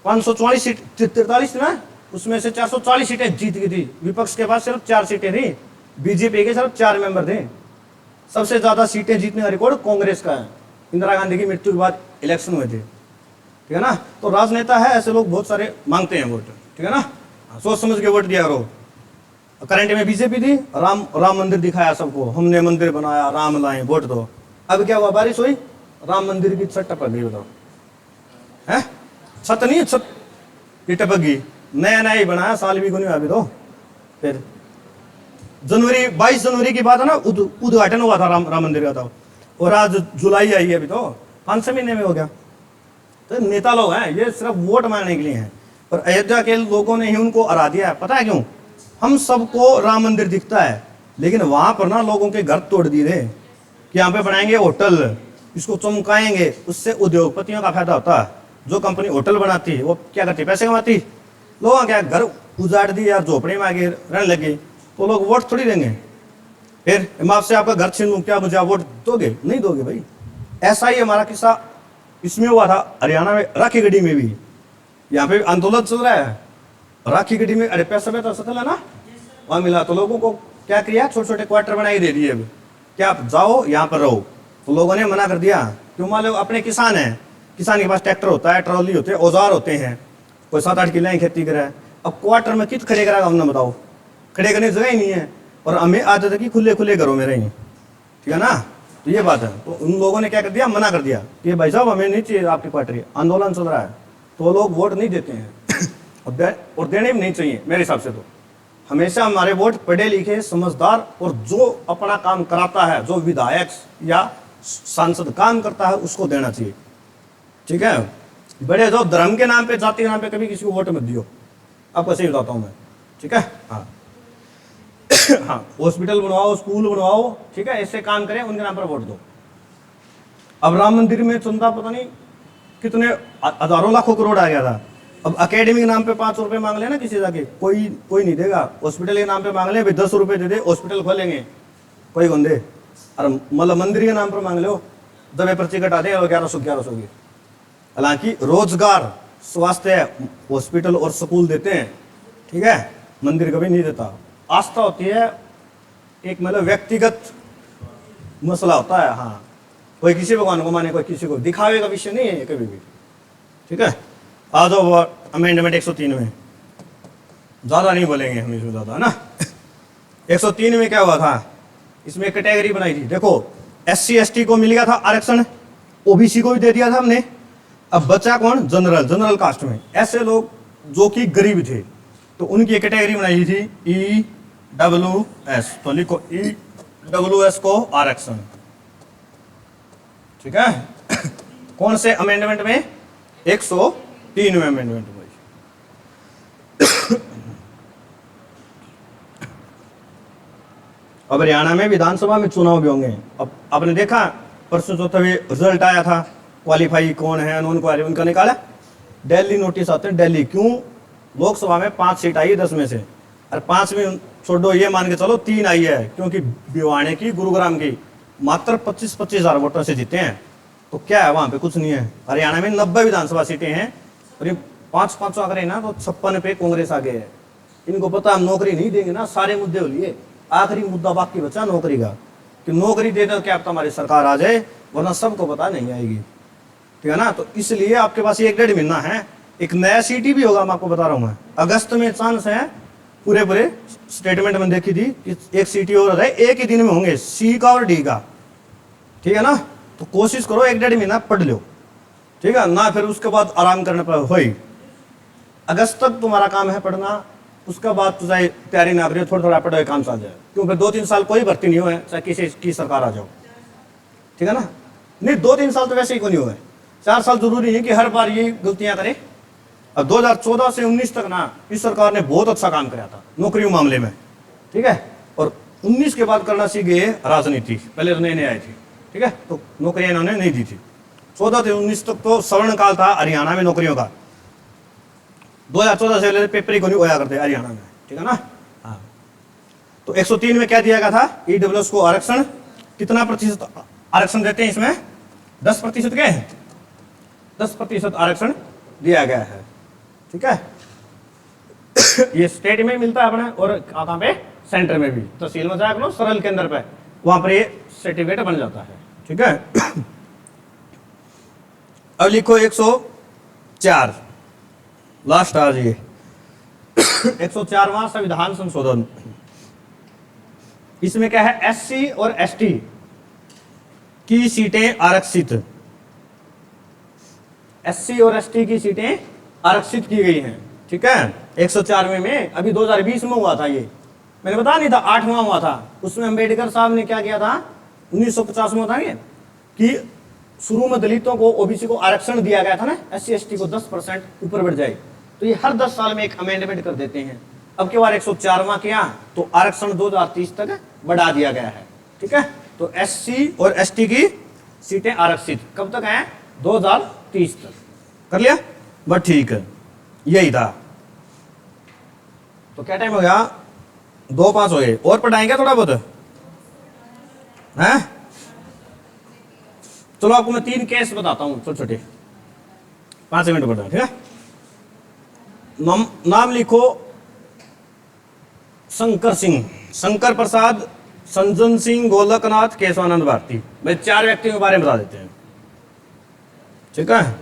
544 सीट 43 ना, उसमें से 440 सीटें जीत गई थी। विपक्ष के पास सिर्फ 4 सीटें थी, बीजेपी के सिर्फ 4 मेंबर थे। सबसे ज्यादा सीटें जीतने का रिकॉर्ड कांग्रेस का है। इंदिरा गांधी की मृत्यु के बाद इलेक्शन हुए थे। ठीक है ना, तो राजनेता है, ऐसे लोग बहुत सारे मांगते हैं वोट। ठीक है ना, सोच समझ के वोट दिया करो। करंट में बीजेपी थी, राम मंदिर दिखाया सबको, हमने मंदिर बनाया, राम लाए, वोट दो। अब क्या हुआ, बारिश हुई, राम मंदिर की छत टपक गई। बताओ, है छत नहीं, छत ये टपक गई। नया नया ही बनाया, साल भी को नहीं अभी तो। फिर 22 जनवरी की बात है ना, उद्घाटन हुआ था राम मंदिर का था, और आज जुलाई आई है, अभी तो 5-6 महीने में हो गया। तो नेता लोग हैं, ये सिर्फ वोट मांगने के लिए हैं। और अयोध्या के लोगों ने ही उनको हरा दिया है। पता है क्यों? हम सबको राम मंदिर दिखता है, लेकिन वहां पर ना लोगों के घर तोड़ दिए थे कि यहाँ पे बनाएंगे होटल, इसको चमकाएंगे, उससे उद्योगपतियों का फायदा होता है। जो कंपनी होटल बनाती है वो क्या करती है, पैसे कमाती। लोगों क्या घर उजाड़ दी यार, झोपड़ी में आगे रहने लगे, तो लोग वोट थोड़ी देंगे। फिर मैं आपसे आपका घर छीन लूं, क्या मुझे आप वोट दोगे? नहीं दोगे भाई। ऐसा ही हमारा किस्सा इसमें हुआ था, हरियाणा में राखी गढ़ी में भी। यहाँ पे आंदोलन चल रहा है, राखी गढ़ी में, अरे पैसा तो सतल है ना, वहां मिला। तो लोगों को क्या किया, छोटे छोटे क्वार्टर बनाई दे दिए, क्या आप जाओ यहाँ पर रहो। तो लोगों ने मना कर दिया, क्यों? मान लो अपने किसान हैं, किसान के पास ट्रैक्टर होता है, ट्रॉली होते हैं, औजार होते हैं, कोई 7-8 किले खेती करे। अब क्वार्टर में कित खड़े करा, हमने बताओ, खड़े करने की जगह ही नहीं है। और हमें आदत है कि खुले खुले घरों में रहें। ठीक है ना, तो ये बात है। तो उन लोगों ने क्या कर दिया, मना कर दिया कि भाई साहब हमें नहीं चाहिए आपकी क्वार्टर, आंदोलन चल रहा है। तो लोग वोट नहीं देते हैं और देने भी नहीं चाहिए मेरे हिसाब से। तो हमेशा हमारे वोट पढ़े लिखे, समझदार, और जो अपना काम कराता है, जो विधायक या सांसद काम करता है, उसको देना चाहिए। ठीक है, बड़े जो धर्म के नाम पे, जाति के नाम पे कभी किसी को वोट मत दियो, आपको सही बताता हूं मैं। ठीक है, हाँ हाँ, हॉस्पिटल बनवाओ, स्कूल बनवाओ, ठीक है, ऐसे काम करें, उनके नाम पर वोट दो। अब राम मंदिर में चंदा पता नहीं कितने हजारों लाखों करोड़ आ गया था। अब अकेडमी के नाम पे 5 रुपए मांग ले ना किसी जाके, कोई नहीं देगा। हॉस्पिटल के नाम पे मांग ले, भाई 10 रुपए दे दे, हॉस्पिटल खोलेंगे, कोई कौन दे। और मतलब मंदिर के नाम पर मांग लो, जब पर्ची कटा दे 1100 की। हालांकि रोजगार, स्वास्थ्य, हॉस्पिटल और स्कूल देते हैं, ठीक है, मंदिर कभी नहीं देता। आस्था होती है एक, मतलब व्यक्तिगत मसला होता है। हाँ, कोई किसी भगवान को माने, कोई किसी को, दिखावे का विषय नहीं है ये कभी भी। ठीक है, आ जाओ अमेंडमेंट 103 में, ज्यादा नहीं बोलेंगे हम इसमें, ज्यादा ना 103 में क्या हुआ था, इसमें कैटेगरी बनाई थी। देखो, SC ST को मिल गया था आरक्षण, OBC को भी दे दिया था हमने। अब बचा कौन, जनरल कास्ट में ऐसे लोग जो कि गरीब थे, तो उनकी कैटेगरी बनाई थी EWS। तो लिखो EWS को आरक्षण। ठीक है कौन से अमेंडमेंट में, 103 में अमेंडमेंट में। अब हरियाणा में विधानसभा में चुनाव भी होंगे। अब आपने देखा परसों चौथे रिजल्ट आया था, क्वालिफाई कौन है, नॉन क्वालिफाई, उनका निकाला। दिल्ली नोटिस आते हैं, दिल्ली क्यों, लोकसभा में 5 सीट आई 10 में से, और 5 में छोड़ो, ये मान के चलो 3 आई है, क्योंकि भिवानी की, गुरुग्राम की मात्र 25-25 हजार वोटों से जीते हैं। तो क्या है, वहां पे कुछ नहीं है। हरियाणा में 90 विधानसभा सीटें हैं, और ये 5-5 अगर ना, तो 56 पे कांग्रेस आगे है। इनको पता हम नौकरी नहीं देंगे ना, सारे मुद्दे हो लिए, आखिरी मुद्दा बाकी बचा नौकरी का, कि नौकरी दे दो, क्या हमारी सरकार आ जाए, वरना सबको पता नहीं आएगी। ठीक है ना, तो इसलिए आपके पास 1-1.5 महीना है। एक नया सीटी भी होगा, मैं आपको बता रहा हूँ मैं, अगस्त में चांस है पूरे पूरे स्टेटमेंट में देखी थी कि एक सीटी और है, एक ही दिन में होंगे, सी का और डी का, ठीक है ना। तो कोशिश करो 1-1.5 महीना पढ़ लो, ठीक है ना, फिर उसके बाद आराम करने पर हो ही। अगस्त तक तुम्हारा काम है पढ़ना, उसके बाद तो चाहे तैयारी ना करिए, थोड़ा थोड़ा पढ़ो, काम चल जाए, क्योंकि 2-3 साल कोई भर्ती नहीं हुए, चाहे किसी की सरकार आ जाओ, ठीक है ना। नहीं 2-3 साल तो वैसे ही को नहीं हुए, 4 साल जरूरी नहीं कि हर बार ये गलतियां करें। अब 2014 से 19 तक ना इस सरकार ने बहुत अच्छा काम कराया था नौकरियों मामले में, ठीक है। और 19 के बाद करना सीख गए राजनीति, पहले तो नए नए आए थे, ठीक है, तो नौकरियां इन्होंने नहीं दी थी। 14 से 19 तक तो स्वर्ण काल था हरियाणा में नौकरियों का, 2014 से पेपर ही को नहीं होया करते हरियाणा में, ठीक है ना। हाँ, तो 103 में क्या दिया गया था, ईडब्ल्यूएस को आरक्षण, कितना प्रतिशत आरक्षण देते हैं इसमें, 10% के 10% आरक्षण दिया गया है, ठीक है। ये स्टेट में मिलता है अपने, और कहाँ पे, सेंटर में भी, तहसील में जाकर सरल केंद्र पे, वहां पर ये सर्टिफिकेट बन जाता है, ठीक है। अब लिखो 104, लास्ट आज ये 104वां संविधान संशोधन। इसमें क्या है, एससी और एसटी की सीटें आरक्षित, एससी और एसटी की सीटें आरक्षित की गई हैं, ठीक है। 104वें में अभी 2020 में हुआ था, ये मैंने बताया नहीं था, 8वां हुआ था, उसमें अंबेडकर साहब ने क्या किया था, 1950 में था ये, कि शुरू में दलितों को, ओबीसी को आरक्षण दिया गया था ना, एससी एसटी को 10% ऊपर बढ़ जाए, तो ये हर 10 साल में एक अमेंडमेंट कर देते हैं। अब के बार 104वां किया तो आरक्षण 2030 तक बढ़ा दिया गया है, ठीक है। तो एससी और एसटी की सीटें आरक्षित कब तक है, 2030 तक, कर लिया बस, ठीक है, यही था। तो क्या टाइम हो गया, 2:05 हो गए, और पढ़ाएंगे थोड़ा बहुत है। चलो आपको मैं 3 केस बताता हूं छोटे छोटे, 5 मिनट पढ़ना, ठीक है। नाम लिखो, शंकर सिंह, शंकर प्रसाद, संजन सिंह, गोलकनाथ, केशवानंद भारती, भाई 4 व्यक्तियों के बारे में बता देते हैं, ठीक है।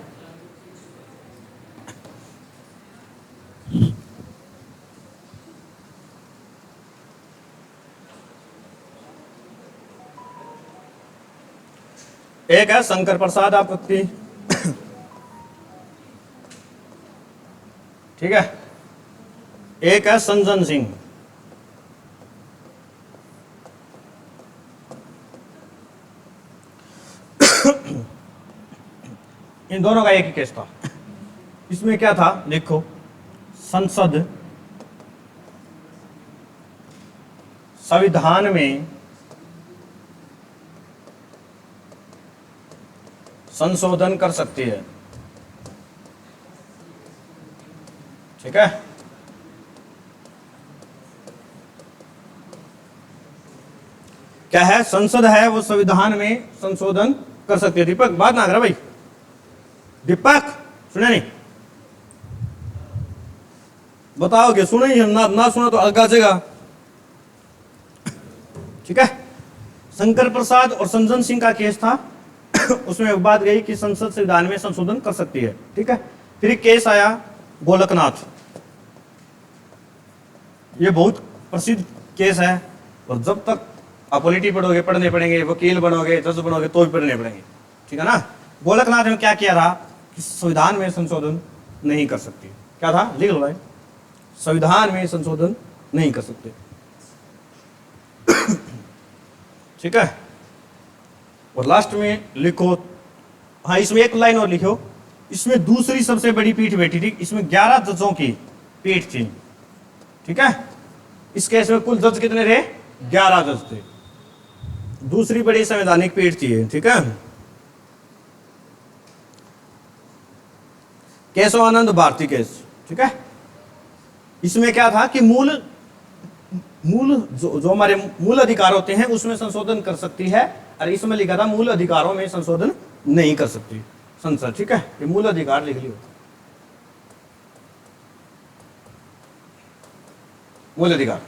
एक है शंकर प्रसाद आप व्यक्ति, ठीक है। एक है संजन सिंह, इन दोनों का एक ही केस था। इसमें क्या था देखो, संसद संविधान में संशोधन कर सकती है, ठीक है। क्या है, संसद है वो संविधान में संशोधन कर सकती है। दीपक बात ना करा भाई, दीपक सुने नहीं, बताओगे, सुने ही ना, ना सुना तो आगे जाएगा, ठीक है। शंकर प्रसाद और संजन सिंह का केस था, उसमें एक बात गई कि संसद संविधान में संशोधन कर सकती है, ठीक है। फिर एक केस आया गोलकनाथ, ये बहुत प्रसिद्ध केस है, और जब तक आप पॉलिटी पढ़ोगे, पढ़ने पड़ेंगे, वकील बनोगे, जज बनोगे तो भी पढ़ने पड़ेंगे, ठीक है ना। गोलकनाथ ने क्या किया था कि संविधान में संशोधन नहीं कर सकती, क्या था, लिख लो भाई, संविधान में संशोधन नहीं कर सकते, ठीक है। और लास्ट में लिखो, हाँ इसमें एक लाइन और लिखो, इसमें दूसरी सबसे बड़ी पीठ बैठी थी, इसमें 11 जजों की पीठ थी, ठीक है। इस केस में कुल जज कितने थे, 11 जज थे, दूसरी बड़ी संवैधानिक पीठ थी, ठीक है। केशवानंद भारती केस, ठीक है। इसमें क्या था कि मूल जो हमारे मूल अधिकार होते हैं उसमें संशोधन कर सकती है, और इसमें लिखा था मूल अधिकारों में संशोधन नहीं कर सकती संसद, ठीक है। ये मूल अधिकार लिख लियो, मूल अधिकार।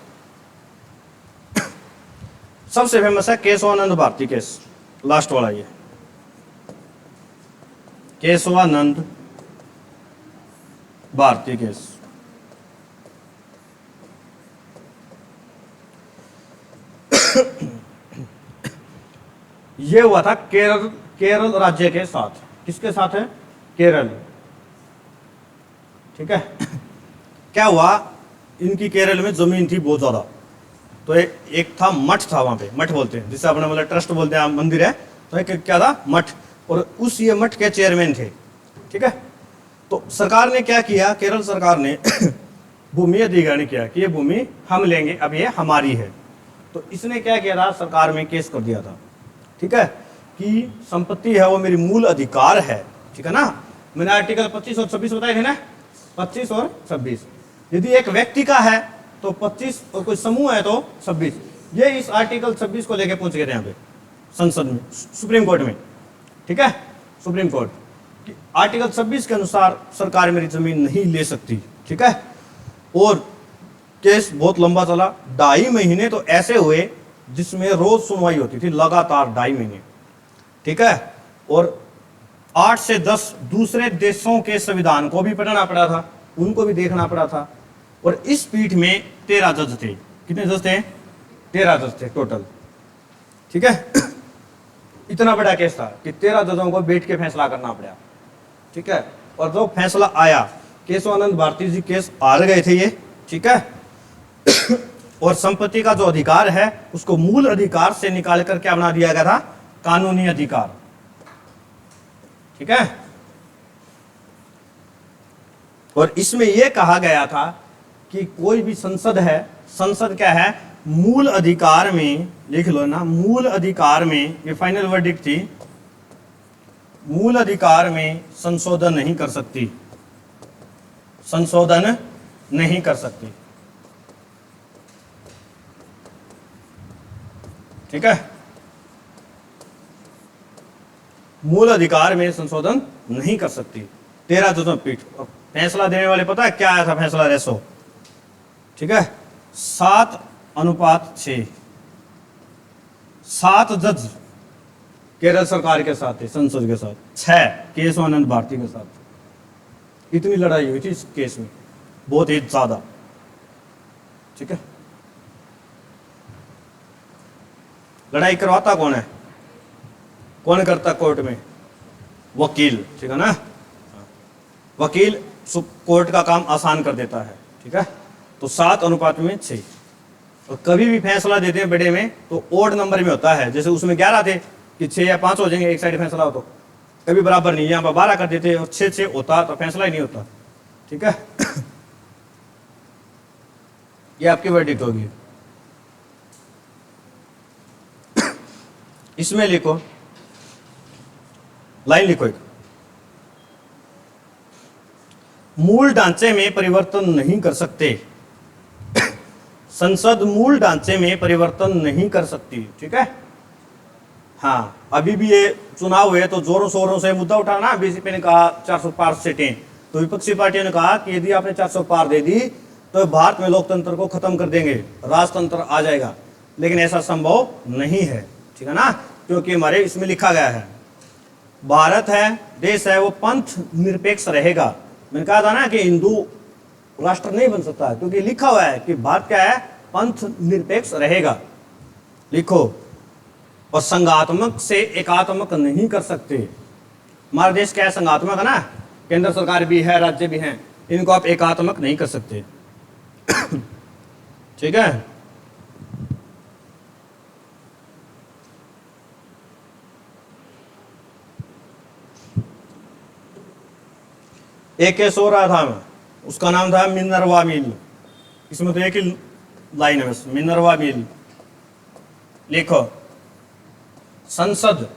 सबसे फेमस है केशवानंद भारती केस, लास्ट वाला ये केशवानंद भारती केस, ये हुआ था केरल, केरल राज्य के साथ। किसके साथ है? केरल। ठीक है। क्या हुआ, इनकी केरल में जमीन थी बहुत ज्यादा, तो एक था मठ था वहां पे, मठ बोलते हैं जिसे अपने मतलब ट्रस्ट बोलते हैं, मंदिर है, तो एक क्या था? मठ। और उस ये मठ के चेयरमैन थे। ठीक है। तो सरकार ने क्या किया, केरल सरकार ने भूमि अधिग्रहण किया कि ये भूमि हम लेंगे, अब ये हमारी है। तो इसने क्या किया था, सरकार में केस कर दिया था। ठीक है, कि संपत्ति है वो मेरी मूल अधिकार है। ठीक है ना, मैंने आर्टिकल 25 और 26 बताए थे ना, 25 और 26। यदि एक व्यक्ति का है तो 25 और कोई समूह है तो 26। ये इस आर्टिकल 26 को लेके पहुंच गए थे यहाँ पे संसद में, सुप्रीम कोर्ट में। ठीक है, सुप्रीम कोर्ट कि आर्टिकल 26 के अनुसार सरकार मेरी जमीन नहीं ले सकती। ठीक है, और केस बहुत लंबा चला, 2.5 महीने तो ऐसे हुए जिसमें रोज सुनवाई होती थी, लगातार 2.5 महीने। ठीक है, और 8 से 10 दूसरे देशों के संविधान को भी पढ़ना पड़ा था, उनको भी देखना पड़ा था। और इस पीठ में 13 जज थे। कितने जज थे? 13 जज थे टोटल। ठीक है, इतना बड़ा केस था कि 13 जजों को बैठ के फैसला करना पड़ा। ठीक है, और जो फैसला आया, केशवानंद भारती जी केस हार गए थे ये। ठीक है, और संपत्ति का जो अधिकार है उसको मूल अधिकार से निकाल कर क्या बना दिया गया था? कानूनी अधिकार। ठीक है, और इसमें यह कहा गया था कि कोई भी संसद है, संसद क्या है? मूल अधिकार में, लिख लो ना, मूल अधिकार में, ये फाइनल वर्डिक्ट थी, मूल अधिकार में संशोधन नहीं कर सकती, संशोधन नहीं कर सकती। ठीक है, मूल अधिकार में संशोधन नहीं कर सकती। 13 जजों पीठ। फैसला देने वाले पता है क्या आया था? फैसला रेशो। ठीक है, 7:6। 7 जज केरल सरकार के साथ थे, संसद के साथ, 6 केशवानंद भारती के साथ। इतनी लड़ाई हुई थी इस केस में, बहुत ही ज्यादा। ठीक है, लड़ाई करवाता कौन है? कौन करता कोर्ट में? वकील। ठीक है ना, वकील कोर्ट का काम आसान कर देता है। ठीक है, तो 7:6। और कभी भी फैसला देते हैं बड़े में तो ओड नंबर में होता है, जैसे उसमें 11 थे कि 6 या 5 हो जाएंगे एक साइड फैसला हो, तो कभी बराबर नहीं। यहाँ पर 12 कर देते और 6 होता तो फैसला ही नहीं होता। ठीक है, ये आपकी वर्डिक्ट होगी। इसमें लिखो, लाइन लिखो एक, मूल ढांचे में परिवर्तन नहीं कर सकते। संसद मूल ढांचे में परिवर्तन नहीं कर सकती। ठीक है, हाँ, अभी भी ये चुनाव हुए तो जोरों शोरों से मुद्दा उठाना। बीजेपी ने कहा 400 पार सीटें, तो विपक्षी पार्टियों ने कहा कि यदि आपने 400 पार दे दी तो भारत में लोकतंत्र को खत्म कर देंगे, राजतंत्र आ जाएगा। लेकिन ऐसा संभव नहीं है। ठीक है ना, क्योंकि हमारे इसमें लिखा गया है, भारत है, देश है, वो पंथ निरपेक्ष रहेगा। मैंने कहा था ना कि हिंदू राष्ट्र नहीं बन सकता है, क्योंकि लिखा हुआ है कि भारत क्या है? पंथ निरपेक्ष रहेगा। लिखो, और संघात्मक से एकात्मक नहीं कर सकते। हमारा देश क्या है? संघात्मक है ना, केंद्र सरकार भी है, राज्य भी हैं, इनको आप एकात्मक नहीं कर सकते। ठीक है, एक केस हो रहा था, उसका नाम था मिनर्वा मिल। इसमें तो एक ही लाइन है बस, मिनर्वा मिल। लिखो, संसद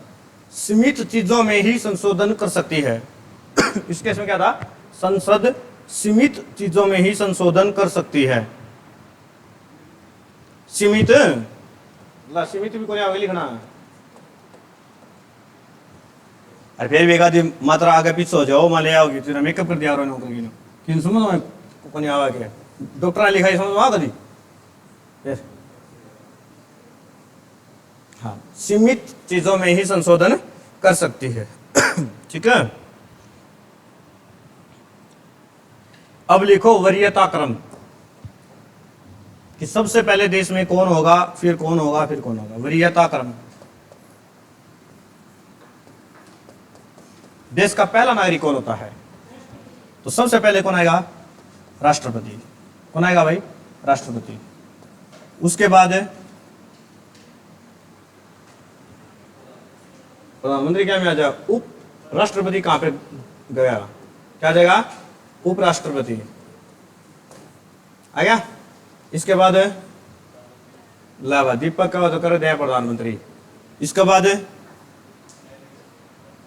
सीमित चीजों में ही संशोधन कर सकती है। इस केस में क्या था? संसद सीमित चीजों में ही संशोधन कर सकती है। सीमित, सीमित भी कोई आगे लिखना है। अरे फिर भी एक आधी मात्रा आगे पीछे हो जाओ, मान ले आओगी तेरा मेकअप कर दिया और नौकर की किन समझ में को नहीं आवा के डॉक्टर ने लिखा है, समझ में आ कभी? फिर हाँ, सीमित चीजों में ही संशोधन कर सकती है। ठीक है, अब लिखो वरीयता क्रम, कि सबसे पहले देश में कौन होगा, फिर कौन होगा, फिर कौन होगा। वरीयता क्रम, देश का पहला नागरिक कौन होता है? तो सबसे पहले कौन आएगा? राष्ट्रपति। कौन आएगा भाई? राष्ट्रपति। उसके बाद प्रधानमंत्री क्या में आ जाएगा? उप राष्ट्रपति कहां पे गया? क्या जाएगा? उपराष्ट्रपति आ गया। इसके बाद लावा दीपक का तो कर दिया प्रधानमंत्री। इसके बाद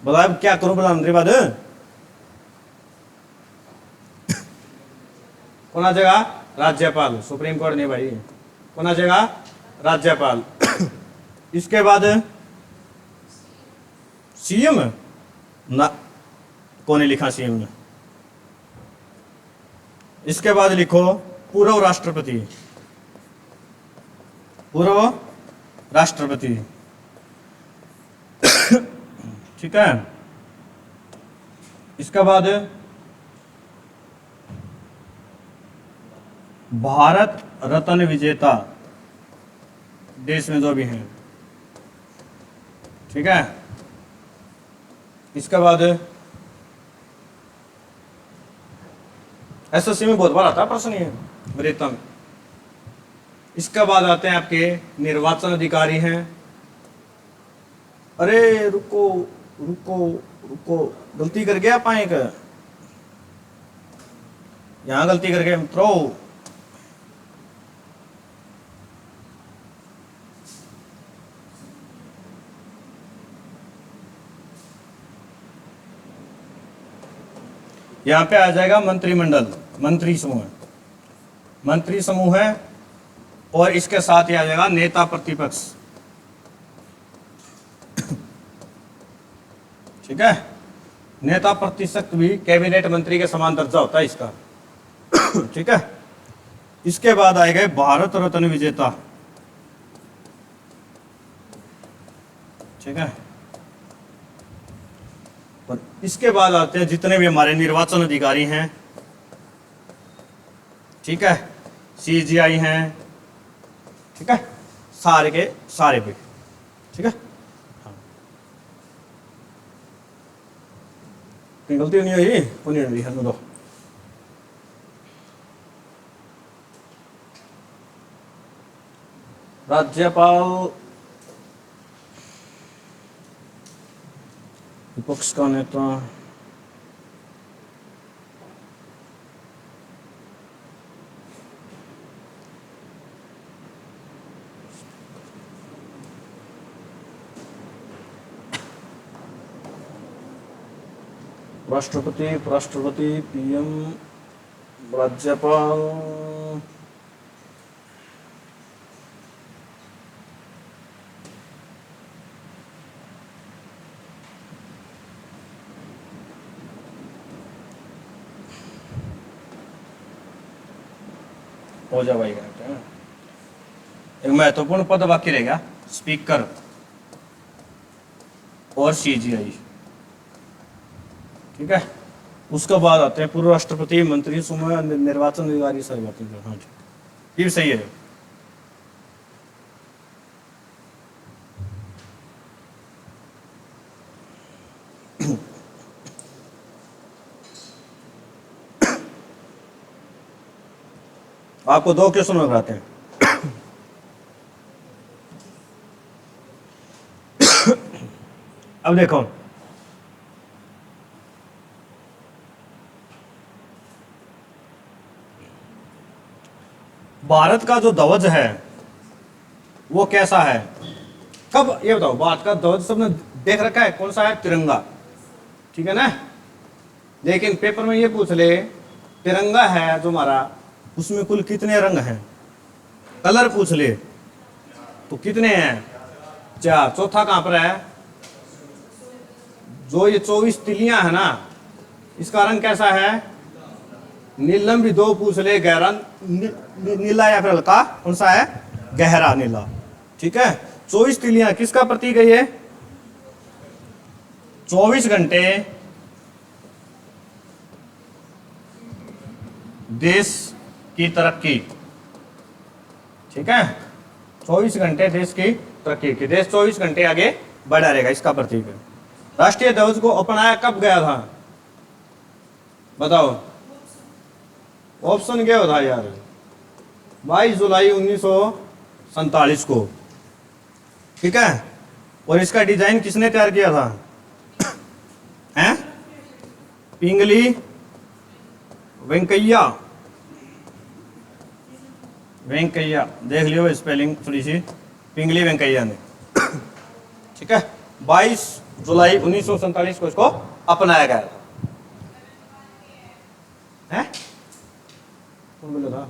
बताओ क्या करूं प्रधानमंत्री बाद? कौन आ जाएगा? राज्यपाल। सुप्रीम कोर्ट नहीं भाई, कौन आ जाएगा? राज्यपाल। इसके बाद सीएम ना, कौन लिखा सीएम ने? इसके बाद लिखो पूर्व राष्ट्रपति। पूर्व राष्ट्रपति, ठीक है। इसके बाद भारत रत्न विजेता देश में जो भी हैं, ठीक है। इसके बाद एसएससी में बहुत बार आता है प्रश्न ये वरीयता में। इसके बाद आते हैं आपके निर्वाचन अधिकारी हैं। अरे रुको रुको रुको, गलती कर गया पाए का, यहां गलती कर गए मित्रों। यहां पे आ जाएगा मंत्रिमंडल, मंत्री समूह, मंत्री समूह है। और इसके साथ ही आ जाएगा नेता प्रतिपक्ष, ठीक है। नेता प्रतिपक्ष भी कैबिनेट मंत्री के समान दर्जा होता है इसका, ठीक है। इसके बाद आएगा भारत रत्न विजेता, ठीक है। और इसके बाद आते हैं जितने भी हमारे निर्वाचन अधिकारी हैं, ठीक है, सीजीआई हैं, ठीक है, सारे के सारे भी, ठीक है। हाँ। गलती नहीं हुई, नहीं हुई है दो। राज्यपाल, विपक्ष का नेता, राष्ट्रपति, उपराष्ट्रपति, पीएम, राज्यपाल, हो जा भाई। एक महत्वपूर्ण पद बाकी रह गया, स्पीकर और सीजीआई, ठीक है। उसके बाद आते हैं पूर्व राष्ट्रपति, मंत्री समूह, निर्वाचन अधिकारी, सारी बातें। हाँ जी, ये सही है। आपको दो क्वेश्चन लगाते हैं। अब देखो, भारत का जो ध्वज है वो कैसा है? कब, ये बताओ, भारत का ध्वज सबने देख रखा है कौन सा है? तिरंगा, ठीक है ना। लेकिन पेपर में ये पूछ ले, तिरंगा है जो हमारा, उसमें कुल कितने रंग हैं? कलर पूछ ले तो कितने हैं? 4। चौथा कहां पर है? जो ये 24 तिलियां है ना, इसका रंग कैसा है? नीलम भी 2 पूछ ले, गहरा नीला या फिर हल्का, कौन सा है? गहरा नीला, ठीक है। 24 तिलियां किसका प्रतीक है? ये 24 घंटे देश की तरक्की, ठीक है। 24 घंटे देश की तरक्की की, देश 24 घंटे आगे बढ़ा रहेगा, इसका प्रतीक है। राष्ट्रीय ध्वज को अपनाया कब गया था? बताओ। ऑप्शन क्या था यार? 22 जुलाई 1947 को, ठीक है। और इसका डिजाइन किसने तैयार किया था? हैं? पिंगली वेंकैया, वेंकैया, देख लियो स्पेलिंग थोड़ी सी, पिंगली वेंकैया ने, ठीक है। 22 जुलाई 1947 को इसको अपनाया गया था। हैं? कौन बोला था?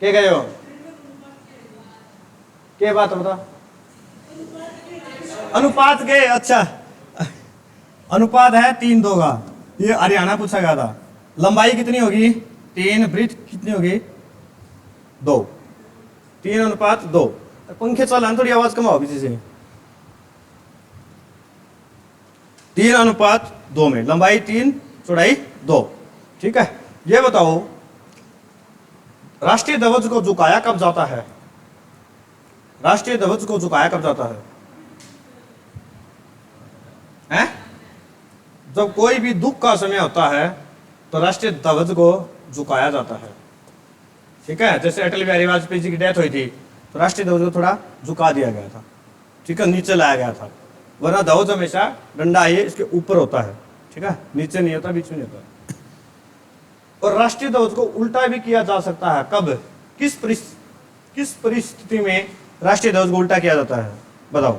क्या कह रहे हो? क्या बात बता? अनुपात के, अच्छा अनुपात है 3:2 का। ये हरियाणा पूछा गया था। लंबाई कितनी होगी? 3, ब्रीथ कितनी होगी? 2, 3:2। पंखे चला थोड़ी आवाज कम आओ पीछे से। 3:2 में लंबाई 3, चौड़ाई 2, ठीक है। ये बताओ राष्ट्रीय ध्वज को झुकाया कब जाता है? राष्ट्रीय ध्वज को झुकाया कब जाता है? हैं? जब कोई भी दुख का समय होता है तो राष्ट्रीय ध्वज को झुकाया जाता है, ठीक है। जैसे अटल बिहारी वाजपेयी जी की डेथ हुई थी तो राष्ट्रीय ध्वज को थोड़ा झुका दिया गया था, ठीक है, नीचे लाया गया था। वरना ध्वज हमेशा डंडा ये इसके ऊपर होता है, ठीक है, नीचे नहीं होता, बीच में नहीं होता। और राष्ट्रीय ध्वज को उल्टा भी किया जा सकता है। कब? किस परिस्थिति में राष्ट्रीय ध्वज को उल्टा किया जाता है? बताओ।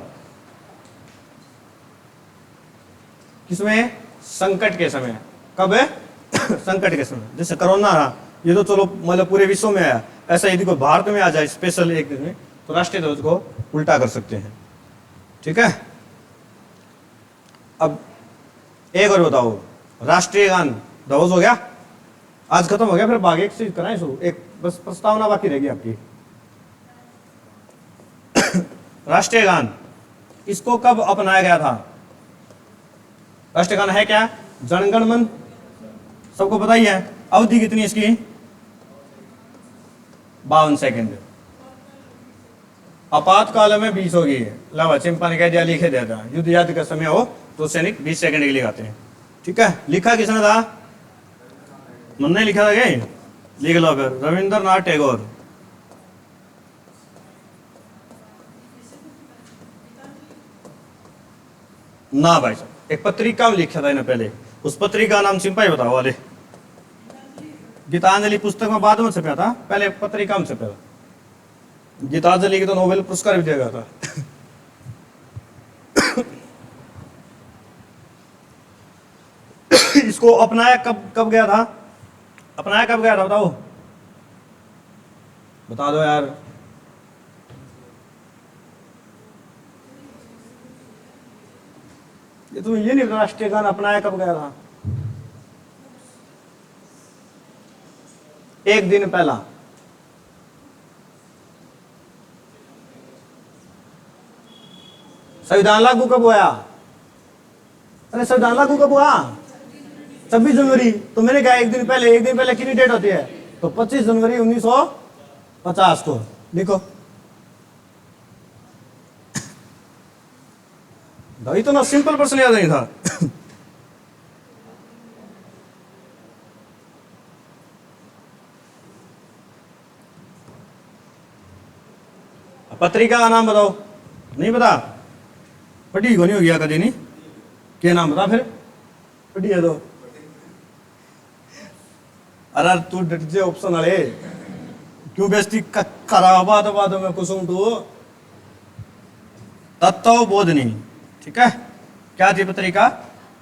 किसमें? संकट के समय। कब है? संकट के समय। जैसे कोरोना रहा, ये तो चलो मतलब पूरे विश्व में आया, ऐसा यदि कोई भारत में आ जाए स्पेशल एक दिन में तो राष्ट्रीय ध्वज को उल्टा कर सकते हैं, ठीक है। अब एक और बताओ, राष्ट्रीय गान ध्वज हो गया, आज खत्म हो गया, फिर बाकी एक चीज कराएं शुरू, एक बस प्रस्तावना बाकी रहेगी आपकी। राष्ट्रीय गान इसको कब अपनाया गया था? राष्ट्रीय गान है क्या? जनगण मन, सबको पता ही है। अवधि कितनी इसकी? 52 सेकंड। आपातकाल में 20 होगी। लावा चिंपा ने कह दिया, लिखे देता, युद्ध याद का समय हो तो सैनिक 20 सेकंड के लिए गाते हैं, ठीक है। लिखा किसने था? मन ने लिखा था क्या? लिख लो फिर, रविंद्रनाथ टैगोर। ना भाई साहब, एक पत्रिका में लिखा था इन्हें पहले, उस पत्रिका का नाम सिंपल बताओ वाले। गीतांजलि पुस्तक में बाद में छपा था, पहले पत्रिका में छपा था। गीतांजलि की तो नोबेल पुरस्कार भी दिया गया था। इसको अपनाया कब गया था? अपनाया कब गया था बताओ, बता दो यार। ये तो ये नहीं, राष्ट्रीय गान अपनाया कब गया था? एक दिन पहला। संविधान लागू कब हुआ? अरे संविधान लागू कब हुआ? 26 जनवरी। तो मैंने कहा एक दिन पहले। एक दिन पहले कितनी डेट होती है? तो 25 जनवरी 1950 को लिखो। भाई तो ना सिंपल प्रश्न याद नहीं था। पत्रिका का नाम बताओ। नहीं पता? पढ़ी को नहीं हो गया कभी नहीं? क्या नाम बता फिर? पढ़ी है तो। अरे तू डट जे ऑप्शन वाले, क्यों बेइज्जती करा बाद में कुसुम तू। तत्वबोधिनी, ठीक है। क्या थी पत्रिका?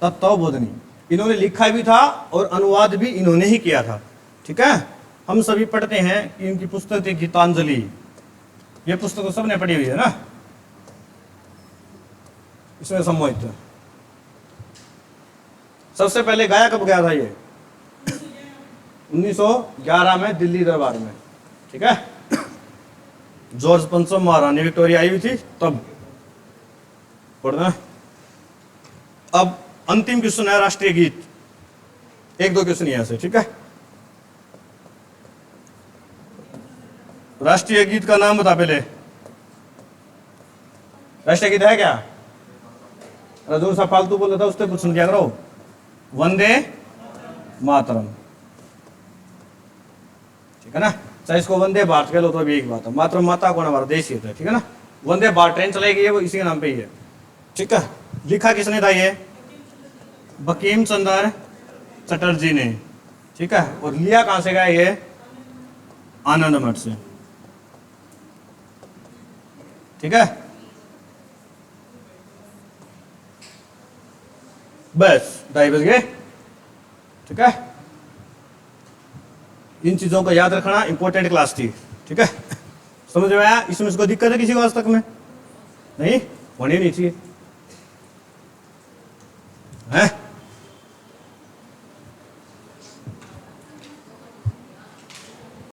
तत्वबोधिनी। इन्होंने लिखा भी था और अनुवाद भी इन्होंने ही किया था, ठीक है। हम सभी पढ़ते हैं कि इनकी पुस्तक थी गीतांजलि। ये पुस्तक तो सबने पढ़ी हुई है ना, इसमें सम्मोहित। सबसे पहले गाया कब गया था ये? 1911 में दिल्ली दरबार में, ठीक है। जॉर्ज पंचम महारानी विक्टोरिया आई हुई थी तब पढ़ना। अब अंतिम क्वेश्चन है राष्ट्रीय गीत। एक दो क्वेश्चन यहां से, ठीक है। राष्ट्रीय गीत का नाम बता पहले। राष्ट्रगीत है क्या? जो सा फालतू बोल रहा था उससे कुछ सुन क्या करो, वंदे मातरम, ठीक है ना। चाहे इसको वंदे भारत कह लो तो भी एक बात है, मातरम माता कौन, हमारा देश ही होता है, ठीक है ना। वंदे भारत ट्रेन चलेगी वो इसी के नाम पे ही है, ठीक है। लिखा किसने था ये? बंकिम चंद्र चटर्जी ने, ठीक है। और लिया कहां से गया ये? आनंद मठ से, ठीक है। बस 2:30 बज गए, ठीक है। इन चीजों को याद रखना, इंपॉर्टेंट क्लास थी, ठीक है। समझ में आया? इसमें इसको दिक्कत है किसी को आज तक में? नहीं होनी नहीं चाहिए, है।